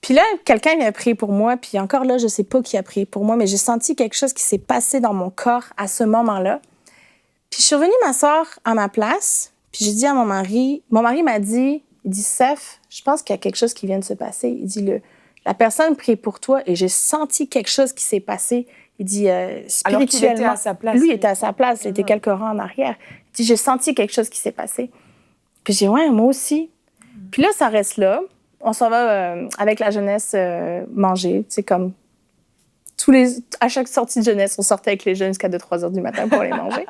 Puis là, quelqu'un vient prier pour moi, puis encore là, je ne sais pas qui a prié pour moi, mais j'ai senti quelque chose qui s'est passé dans mon corps à ce moment-là. Puis je suis revenue m'asseoir à ma place, puis j'ai dit à mon mari m'a dit, il dit, Seth, je pense qu'il y a quelque chose qui vient de se passer. Il dit, la personne prie pour toi, et j'ai senti quelque chose qui s'est passé. Il dit, spirituellement. Alors qu'il était à sa place. Lui était à sa place, il était quelques rangs en arrière. Il dit, j'ai senti quelque chose qui s'est passé. Puis j'ai dit, ouais, moi aussi. Puis là, ça reste là. On s'en va avec la jeunesse manger. C'est comme à chaque sortie de jeunesse, on sortait avec les jeunes jusqu'à 2-3 heures du matin pour aller manger.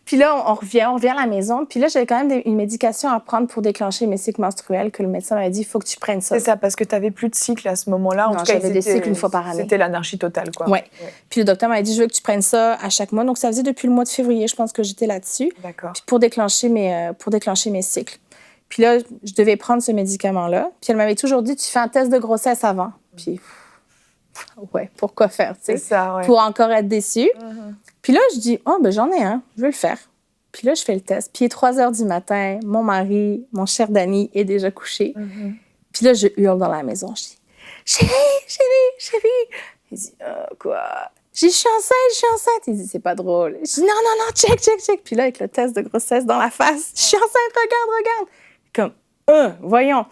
Puis là, on revient à la maison. Puis là, j'avais quand même une médication à prendre pour déclencher mes cycles menstruels que le médecin m'avait dit, il faut que tu prennes ça. C'est ça, parce que tu n'avais plus de cycle à ce moment-là. Non, j'avais des cycles une fois par année. C'était l'anarchie totale, quoi. Ouais. Puis le docteur m'avait dit, je veux que tu prennes ça à chaque mois. Donc, ça faisait depuis le mois de février, je pense que j'étais là-dessus. D'accord. Puis pour déclencher mes cycles. Puis là, je devais prendre ce médicament-là. Puis elle m'avait toujours dit, tu fais un test de grossesse avant. Puis, ouais, pourquoi faire, tu sais? C'est ça, ouais. Pour encore être déçue. Puis là, je dis, j'en ai un, je vais le faire. Puis là, je fais le test. Puis il est 3 heures du matin, mon mari, mon cher Danny, est déjà couché. Puis là, je hurle dans la maison. Je dis, chérie. Il dit, quoi? Je dis, je suis enceinte. Il dit, c'est pas drôle. Je dis, non, check. Puis là, avec le test de grossesse dans la face, je suis enceinte, regarde. Comme, voyons.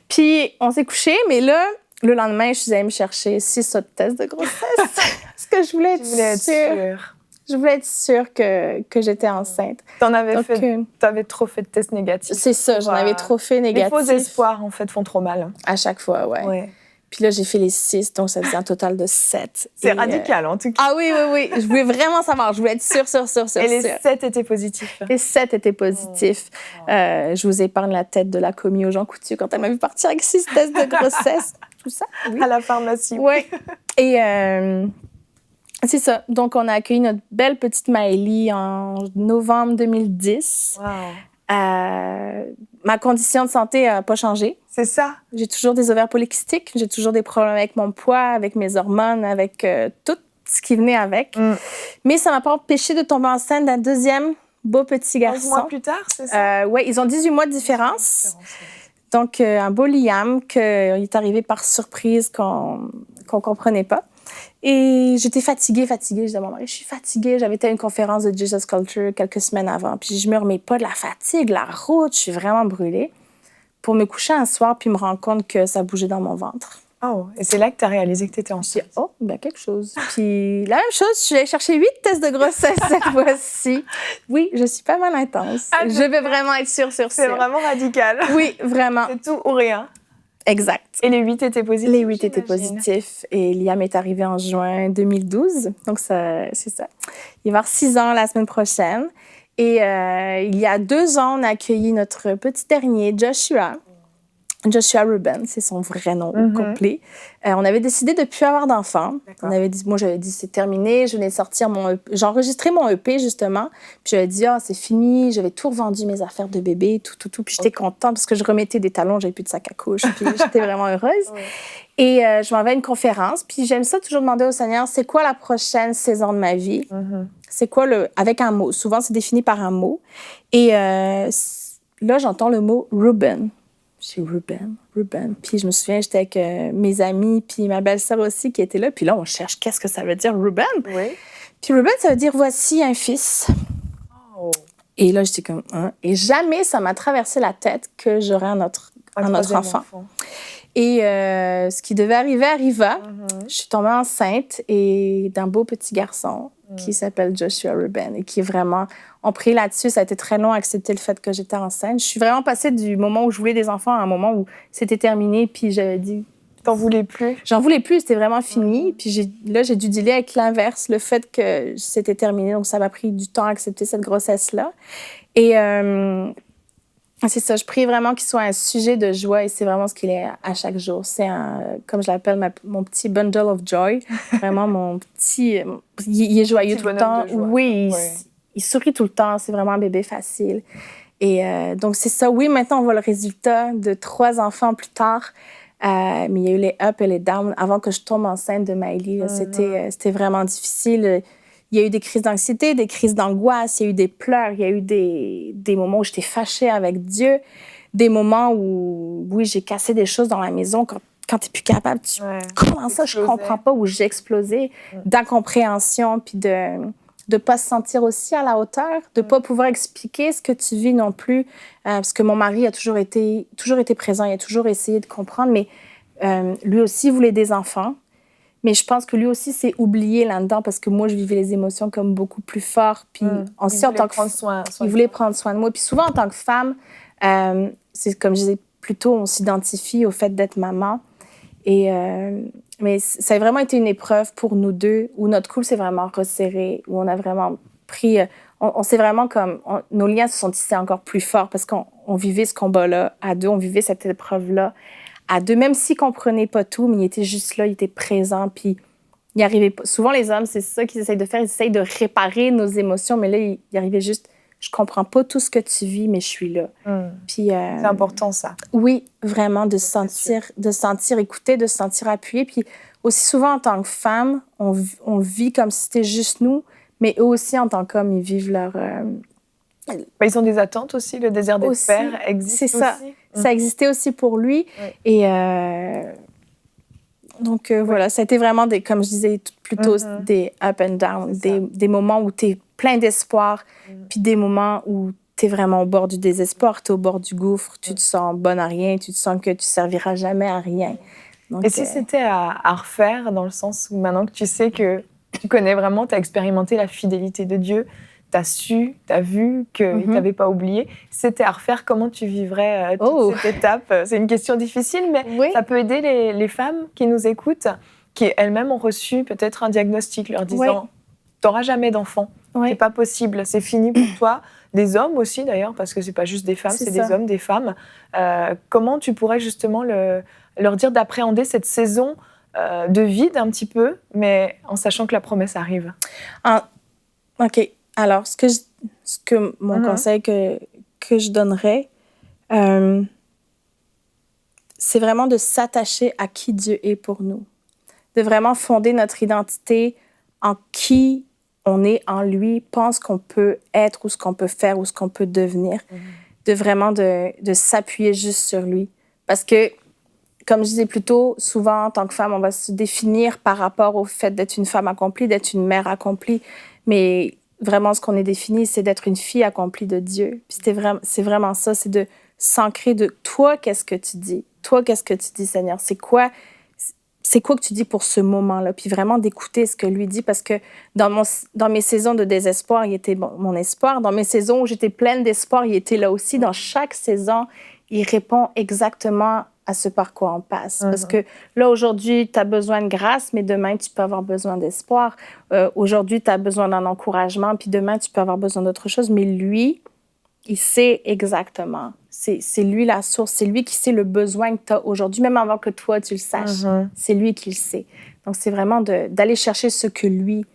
Puis, on s'est couché, mais là, le lendemain, je suis allée me chercher 6 autres tests de grossesse. Parce que je voulais être sûre. Je voulais être sûre que j'étais enceinte. T'avais trop fait de tests négatifs. C'est ça, j'en avais trop fait négatifs. Les faux espoirs, en fait, font trop mal. À chaque fois, ouais. Puis là, j'ai fait les 6, donc ça faisait un total de 7. C'est radical, en tout cas. Ah oui. Je voulais vraiment savoir. Je voulais être sûre. Et les 7 étaient positifs. Les 7 étaient positifs. Je vous épargne la tête de la commis aux Jean Coutu quand elle m'a vu partir avec 6 tests de grossesse. Tout ça. Oui. À la pharmacie. Oui. Et c'est ça. Donc, on a accueilli notre belle petite Maëlie en novembre 2010. Wow. Ma condition de santé n'a pas changé. C'est ça. J'ai toujours des ovaires polykystiques. J'ai toujours des problèmes avec mon poids, avec mes hormones, avec tout ce qui venait avec. Mais ça ne m'a pas empêché de tomber enceinte d'un deuxième beau petit garçon. 11 mois plus tard, c'est ça? Oui, ils ont 18 mois de différence. Donc, un beau Liam qui est arrivé par surprise qu'on ne comprenait pas. Et j'étais fatiguée. Je disais à mon mari, je suis fatiguée. J'avais été à une conférence de Jesus Culture quelques semaines avant. Puis je me remets pas de la fatigue, la route. Je suis vraiment brûlée. Pour me coucher un soir, puis me rendre compte que ça bougeait dans mon ventre. Oh, et c'est là que tu as réalisé que tu étais enceinte. Quelque chose. Puis la même chose, je suis allée chercher 8 tests de grossesse cette fois-ci. Oui, je suis pas mal intense. Je veux vraiment être sûre. C'est vraiment radical. Oui, vraiment. C'est tout ou rien. Exact. Et les 8 étaient positifs? Les 8 étaient positifs. Et Liam est arrivé en juin 2012. Donc, c'est ça. Il va avoir 6 ans la semaine prochaine. Et il y a 2 ans, on a accueilli notre petit dernier, Joshua Ruben, c'est son vrai nom complet. On avait décidé de ne plus avoir d'enfants. J'avais dit, c'est terminé. Je venais de sortir j'ai enregistré mon EP, justement. Puis j'avais dit, c'est fini. J'avais tout revendu, mes affaires de bébé, tout. Puis j'étais contente parce que je remettais des talons, j'avais plus de sac à couche. Puis j'étais vraiment heureuse. Et je m'en vais à une conférence. Puis j'aime ça toujours demander au Seigneur, c'est quoi la prochaine saison de ma vie? C'est quoi avec un mot? Souvent, c'est défini par un mot. Et là, j'entends le mot Ruben. J'ai Ruben. Puis je me souviens, j'étais avec mes amis, puis ma belle-sœur aussi qui était là. Puis là, on cherche qu'est-ce que ça veut dire, Ruben. Oui. Puis Ruben, ça veut dire voici un fils. Oh. Et là, j'étais comme, hein? Et jamais ça m'a traversé la tête que j'aurais un autre enfant. Et ce qui devait arriver arriva. Je suis tombée enceinte et d'un beau petit garçon qui s'appelle Joshua Ruben et qui est vraiment... On prie là-dessus. Ça a été très long à accepter le fait que j'étais enceinte. Je suis vraiment passée du moment où je voulais des enfants à un moment où c'était terminé. Puis j'avais dit... T'en voulais plus? J'en voulais plus. C'était vraiment fini. Puis j'ai dû dealer avec l'inverse, le fait que c'était terminé. Donc ça m'a pris du temps à accepter cette grossesse-là. Et... c'est ça, je prie vraiment qu'il soit un sujet de joie et c'est vraiment ce qu'il est à chaque jour. C'est comme je l'appelle, mon petit bundle of joy. Vraiment mon petit... Il est joyeux tout le temps. Oui, il sourit tout le temps. C'est vraiment un bébé facile. Et donc, c'est ça. Oui, maintenant, on voit le résultat de 3 enfants plus tard. Mais il y a eu les ups et les downs. Avant que je tombe enceinte de Maëlie, c'était vraiment difficile. Il y a eu des crises d'anxiété, des crises d'angoisse, il y a eu des pleurs, il y a eu des moments où j'étais fâchée avec Dieu, des moments où, oui, j'ai cassé des choses dans la maison. Quand tu n'es plus capable, comment ça, je ne comprends pas, où j'ai explosé, d'incompréhension, puis de ne pas se sentir aussi à la hauteur, de ne pas pouvoir expliquer ce que tu vis non plus. Parce que mon mari a toujours été présent, il a toujours essayé de comprendre, mais lui aussi voulait des enfants. Mais je pense que lui aussi s'est oublié là-dedans parce que moi, je vivais les émotions comme beaucoup plus fort. Puis il voulait prendre soin de moi. Puis souvent, en tant que femme, c'est comme je disais plus tôt, on s'identifie au fait d'être maman. Mais ça a vraiment été une épreuve pour nous deux où notre couple s'est vraiment resserré, où on a vraiment pris... On s'est vraiment comme... nos liens se sont tissés encore plus forts parce qu'on vivait ce combat-là à deux, on vivait cette épreuve-là à deux, même s'il ne comprenait pas tout, mais il était juste là, il était présent, puis il arrivait pas... Souvent, les hommes, c'est ça qu'ils essayent de faire, ils essayent de réparer nos émotions, mais là, il arrivait juste, je comprends pas tout ce que tu vis, mais je suis là. Puis, c'est important, ça. Oui, vraiment, de se sentir écouté, de se sentir appuyé, puis aussi souvent, en tant que femme, on vit comme si c'était juste nous, mais eux aussi, en tant qu'hommes, ils vivent leur... ils ont des attentes aussi, le désir d'être père existe aussi. C'est ça. Ça existait aussi pour lui. Et donc, voilà, ça a été vraiment, comme je disais plus tôt, des up and down, des moments où tu es plein d'espoir, puis des moments où tu es vraiment au bord du désespoir, tu es au bord du gouffre, tu te sens bonne à rien, tu te sens que tu serviras jamais à rien. Donc, et si c'était à refaire, dans le sens où maintenant que tu sais que tu connais vraiment, tu as expérimenté la fidélité de Dieu, tu as su, tu as vu qu'il ne t'avait pas oublié. Si c'était à refaire, comment tu vivrais toute cette étape? C'est une question difficile, mais ça peut aider les femmes qui nous écoutent, qui elles-mêmes ont reçu peut-être un diagnostic leur disant « tu n'auras jamais d'enfant, c'est pas possible, c'est fini pour toi ». Des hommes aussi d'ailleurs, parce que ce n'est pas juste des femmes, c'est des hommes, des femmes. Comment tu pourrais justement leur dire d'appréhender cette saison de vide un petit peu, mais en sachant que la promesse arrive? OK. Alors, mon conseil que je donnerais, c'est vraiment de s'attacher à qui Dieu est pour nous. De vraiment fonder notre identité en qui on est en lui, pense qu'on peut être ou ce qu'on peut faire ou ce qu'on peut devenir. De vraiment de s'appuyer juste sur lui. Parce que, comme je disais plus tôt, souvent, en tant que femme, on va se définir par rapport au fait d'être une femme accomplie, d'être une mère accomplie. Mais vraiment, ce qu'on est défini, c'est d'être une fille accomplie de Dieu. Puis c'est vraiment ça, c'est de s'ancrer de toi, qu'est-ce que tu dis? Toi, qu'est-ce que tu dis, Seigneur? C'est quoi que tu dis pour ce moment-là? Puis vraiment d'écouter ce que lui dit, parce que dans mes saisons de désespoir, il était mon espoir. Dans mes saisons où j'étais pleine d'espoir, il était là aussi. Dans chaque saison, il répond exactement à ce par quoi on passe. Parce que là, aujourd'hui, tu as besoin de grâce, mais demain, tu peux avoir besoin d'espoir. Aujourd'hui, tu as besoin d'un encouragement, puis demain, tu peux avoir besoin d'autre chose. Mais lui, il sait exactement. C'est lui la source. C'est lui qui sait le besoin que tu as aujourd'hui, même avant que toi, tu le saches. C'est lui qui le sait. Donc, c'est vraiment d'aller chercher ce que lui,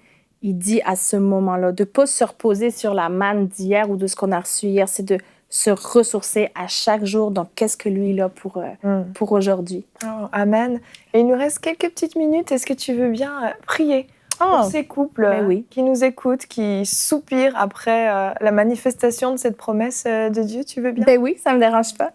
il dit à ce moment-là. De ne pas se reposer sur la manne d'hier ou de ce qu'on a reçu hier. C'est de se ressourcer à chaque jour dans qu'est-ce que lui, il a pour aujourd'hui. Oh, amen. Et il nous reste quelques petites minutes. Est-ce que tu veux bien prier pour ces couples qui nous écoutent, qui soupirent après la manifestation de cette promesse de Dieu? Tu veux bien? Ben oui, ça ne me dérange pas.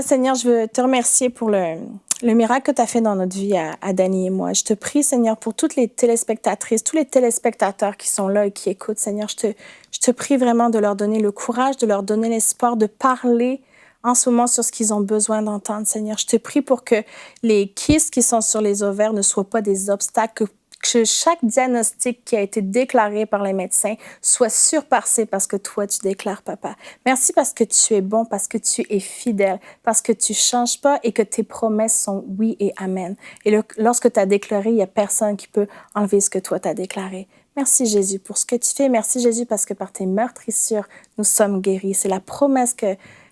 Seigneur, je veux te remercier pour le miracle que tu as fait dans notre vie à Dani et moi. Je te prie, Seigneur, pour toutes les téléspectatrices, tous les téléspectateurs qui sont là et qui écoutent. Seigneur, je te prie vraiment de leur donner le courage, de leur donner l'espoir, de parler en ce moment sur ce qu'ils ont besoin d'entendre, Seigneur. Je te prie pour que les kystes qui sont sur les ovaires ne soient pas des obstacles, que chaque diagnostic qui a été déclaré par les médecins soit surpassé parce que toi, tu déclares, Papa. Merci parce que tu es bon, parce que tu es fidèle, parce que tu ne changes pas et que tes promesses sont oui et amen. Et lorsque tu as déclaré, il n'y a personne qui peut enlever ce que toi, tu as déclaré. Merci, Jésus, pour ce que tu fais. Merci, Jésus, parce que par tes meurtrissures, nous sommes guéris. C'est la promesse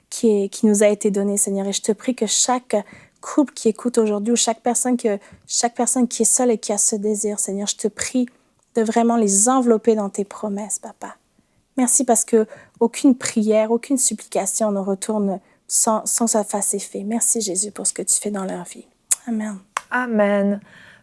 qui nous a été donnée, Seigneur. Et je te prie que chaque couple qui écoute aujourd'hui ou chaque personne qui est seule et qui a ce désir, Seigneur, je te prie de vraiment les envelopper dans tes promesses, Papa. Merci parce que aucune prière, aucune supplication ne retourne sans ça fasse effet. Merci, Jésus, pour ce que tu fais dans leur vie. Amen. Amen.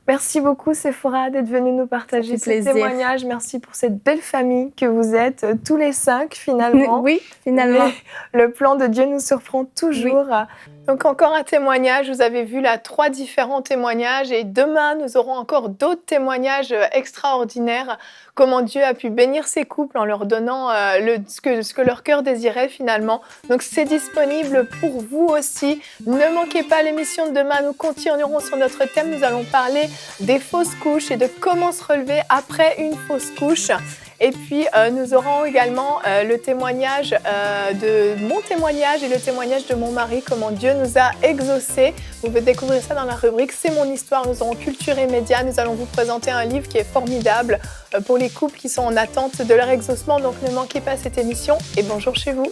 Merci beaucoup, Séphora, d'être venue nous partager ce témoignage. Merci pour cette belle famille que vous êtes, tous les 5, finalement. Oui, finalement. Le plan de Dieu nous surprend toujours. Oui. Donc, encore un témoignage. Vous avez vu là 3 différents témoignages. Et demain, nous aurons encore d'autres témoignages extraordinaires. Comment Dieu a pu bénir ces couples en leur donnant ce que leur cœur désirait, finalement. Donc, c'est disponible pour vous aussi. Ne manquez pas l'émission de demain. Nous continuerons sur notre thème. Nous allons parler des fausses couches et de comment se relever après une fausse couche. Et puis, nous aurons également le témoignage de mon témoignage et le témoignage de mon mari, comment Dieu nous a exaucés. Vous pouvez découvrir ça dans la rubrique « C'est mon histoire ». Nous aurons Culture et Médias. Nous allons vous présenter un livre qui est formidable pour les couples qui sont en attente de leur exaucement. Donc, ne manquez pas cette émission et bonjour chez vous.